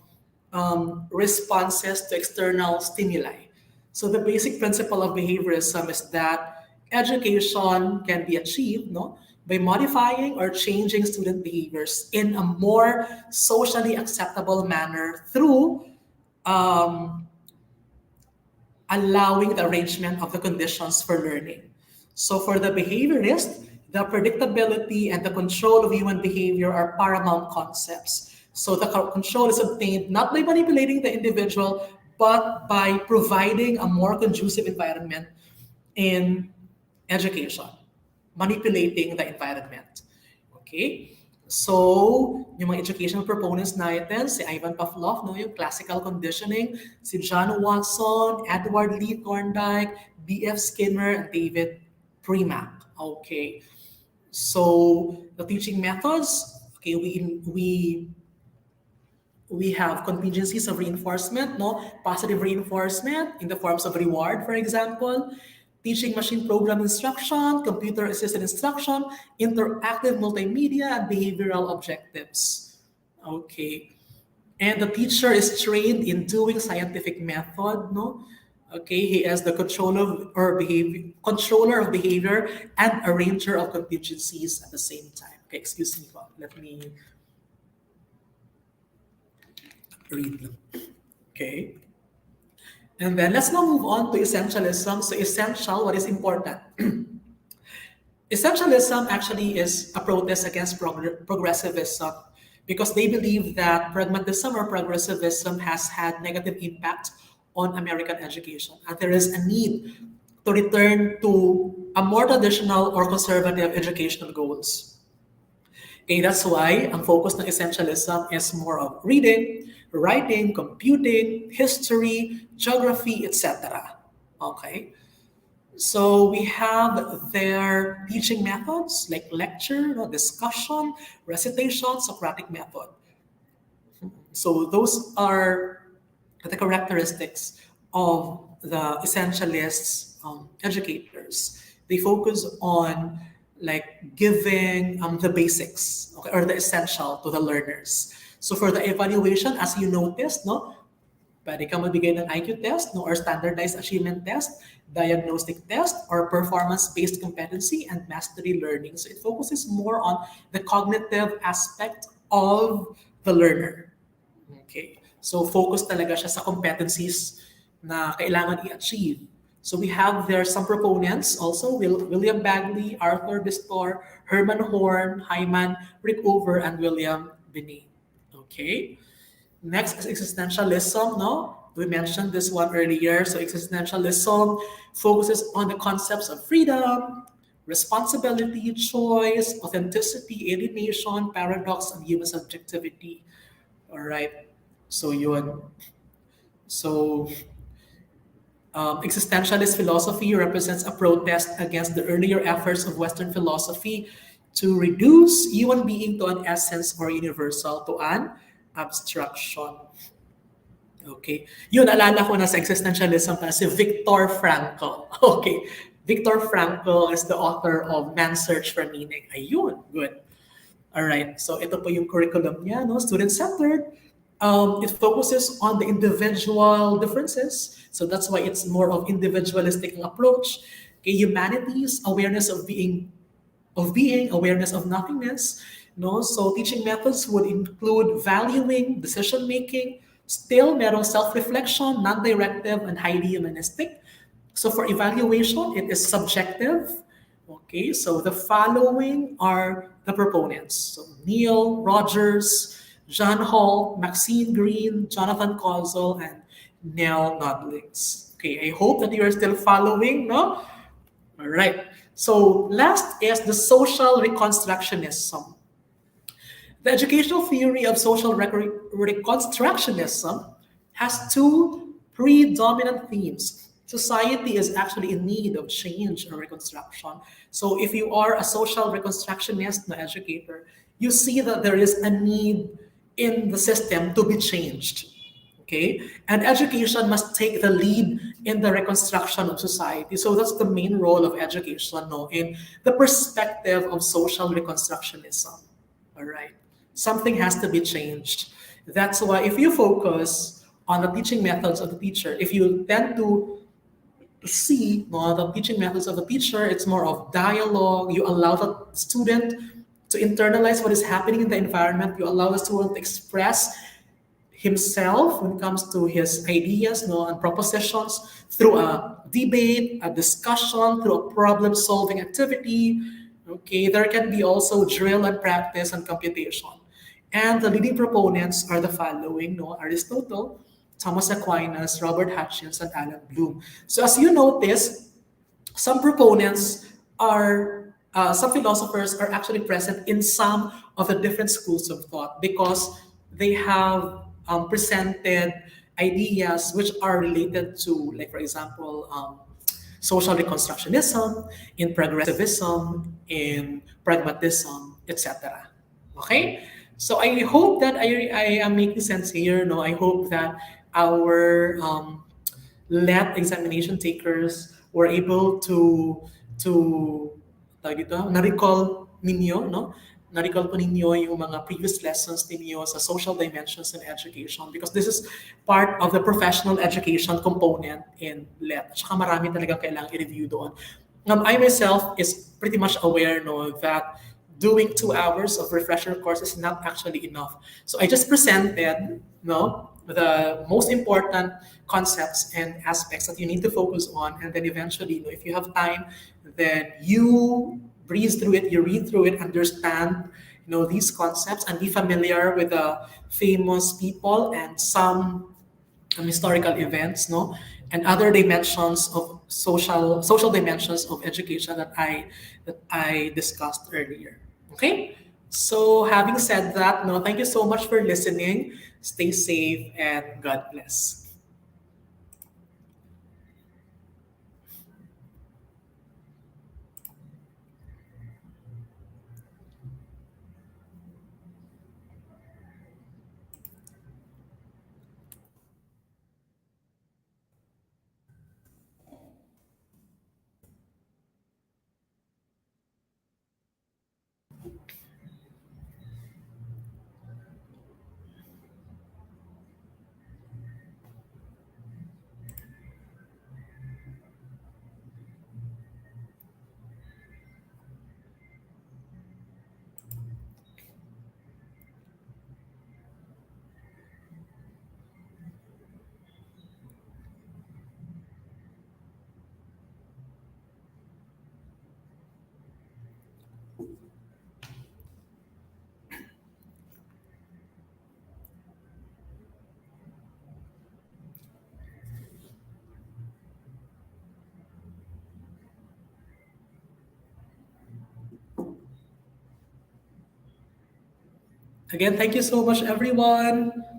responses to external stimuli. So the basic principle of behaviorism is that education can be achieved, no, by modifying or changing student behaviors in a more socially acceptable manner through um, allowing the arrangement of the conditions for learning. So for the behaviorist, the predictability and the control of human behavior are paramount concepts. So the control is obtained not by manipulating the individual, but by providing a more conducive environment in education, manipulating the environment. Okay? So, yung mga educational proponents natin, si Ivan Pavlov, no, yung classical conditioning, si John Watson, Edward Lee Thorndike, B.F. Skinner, and David Premack. Okay. So, the teaching methods, okay, we have contingencies of reinforcement, no, positive reinforcement in the forms of reward, for example, teaching machine program instruction, computer assisted instruction, interactive multimedia, and behavioral objectives. Okay, and the teacher is trained in doing scientific method, no. Okay, he is the controller of behavior and arranger of contingencies at the same time. Okay, excuse me, let me read. Okay. And then let's now move on to essentialism. So essential, what is important? Essentialism actually is a protest against progressivism because they believe that pragmatism or progressivism has had negative impact on American education. And there is a need to return to a more traditional or conservative educational goals. Okay, that's why ang focus ng essentialism is more of reading, writing, computing, history, geography, etc. Okay? So we have their teaching methods like lecture, discussion, recitation, Socratic method. So those are the characteristics of the essentialists, educators. They focus on like giving the basics, okay, or the essential to the learners. So for the evaluation, as you noticed, no, pwede ka magbigay ng IQ test, no, or standardized achievement test, diagnostic test, or performance-based competency and mastery learning. So it focuses more on the cognitive aspect of the learner. Okay. So focus talaga siya sa competencies na kailangan i-achieve. So we have there some proponents also, William Bagley, Arthur Distor, Herman Horn, Hyman Rickover, and William Binet. Okay. Next is existentialism, no? We mentioned this one earlier. So existentialism focuses on the concepts of freedom, responsibility, choice, authenticity, alienation, paradox, and human subjectivity. All right. So yun. So existentialist philosophy represents a protest against the earlier efforts of Western philosophy to reduce human being to an essence or universal to an abstraction. Okay. Yun, alala ko na sa existentialism na si Viktor Frankl. Okay. Viktor Frankl is the author of Man's Search for Meaning. Ayun, good. All right. So ito po yung curriculum niya, no? Student-centered. It focuses on the individual differences. So that's why it's more of individualistic approach. Okay, humanities, awareness of being, awareness of nothingness. No, so teaching methods would include valuing, decision making, still merong self-reflection, non-directive, and highly humanistic. So for evaluation, it is subjective. Okay, so the following are the proponents. So Neil Rogers, John Hall, Maxine Green, Jonathan Kozol, and Nell Nodlings. Okay, I hope that you are still following, no? All right. So last is the social reconstructionism. The educational theory of social reconstructionism has two predominant themes. Society is actually in need of change and reconstruction. So if you are a social reconstructionist, no educator, you see that there is a need in the system to be changed. Okay, and education must take the lead in the reconstruction of society. So that's the main role of education, no, in the perspective of social reconstructionism. All right, something has to be changed. That's why if you focus on the teaching methods of the teacher, if you tend to see, no, the teaching methods of the teacher, it's more of dialogue. You allow the student to internalize what is happening in the environment. You allow the student to express himself when it comes to his ideas, no, and propositions through a debate, a discussion, through a problem-solving activity. Okay, there can be also drill and practice and computation. And the leading proponents are the following, no, Aristotle, Thomas Aquinas, Robert Hutchins, and Alan Bloom. So as you notice, some proponents are some philosophers are actually present in some of the different schools of thought because they have presented ideas which are related to, like for example, social reconstructionism, in progressivism, in pragmatism, etc. Okay, so I hope that I am making sense here. No, I hope that our let examination takers were able to tawag dito, na-recall ninyo, no? Na-recall po ninyo yung mga previous lessons ninyo sa social dimensions in education because this is part of the professional education component in LET. At saka marami talaga kailangang i-review doon. I myself is pretty much aware, no, that doing 2 hours of refresher course is not actually enough. So I just presented, no, the most important concepts and aspects that you need to focus on, and then eventually, if you have time, then you breeze through it, you read through it, understand, these concepts, and be familiar with the famous people and some historical events, no, and other dimensions of social dimensions of education that I discussed earlier. Okay. So having said that, no, thank you so much for listening. Stay safe and God bless. Again, thank you so much, everyone.